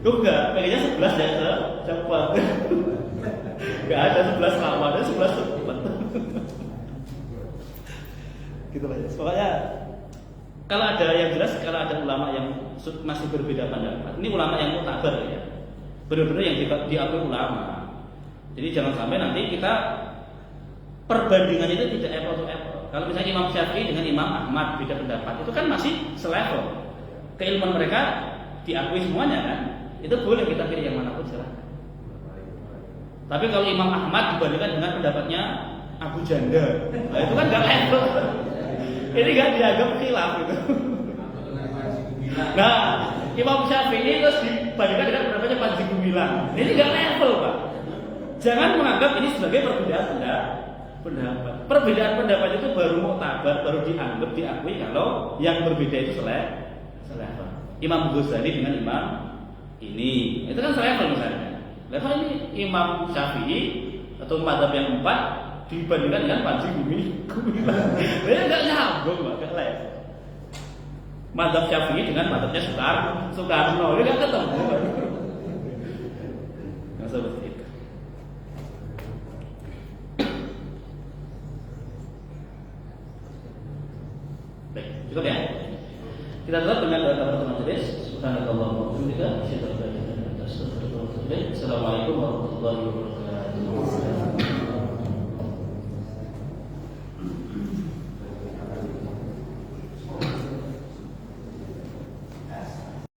Kok enggak? Pengennya 11 ya cepat. Enggak ada 11 lama, ada 11 cepat. Gitu lah ya. Pokoknya kalau ada yang jelas, kalau ada ulama yang masih berbeda pendapat, ini ulama yang muktabar ya, benar-benar yang diakui ulama. Jadi jangan sampai nanti kita perbandingan itu tidak apple to apple. Kalau misalnya Imam Syafi'i dengan Imam Ahmad beda pendapat, itu kan masih selevel. Keilmuan mereka diakui semuanya kan, itu boleh kita pilih yang manapun silahkan. Tapi kalau Imam Ahmad dibandingkan dengan pendapatnya Abu Janda, nah itu kan nggak level. Ini nggak dianggap khilaf gitu. Nah, Imam Syafi'i terus dibandingkan dengan pendapatnya Panji Gumilang, ini nggak level Pak. Jangan menganggap ini sebagai perbedaan pendapat. Perbedaan pendapat itu baru muktabar, baru dianggap diakui kalau yang berbeda itu selevel. Imam Ghazali dengan Imam ini, itu kan selevel misalnya. Level ini Imam Syafi'i atau madhab yang 4 dibandingkan dengan Panji Gumilang. Dia nggak nyambung, nggak level. Madhab Syafi'i dengan madhabnya Soekarno, dia nggak ketemu. Yang seperti itu. Baik, cukup ya. Kita tutup dengan doa kafaratul majelis. Subhanakallahumma wa bihamdika, asyhadu an la ilaha illa anta, astaghfiruka wa atubu ilaik. Assalamualaikum warahmatullahi wabarakatuh.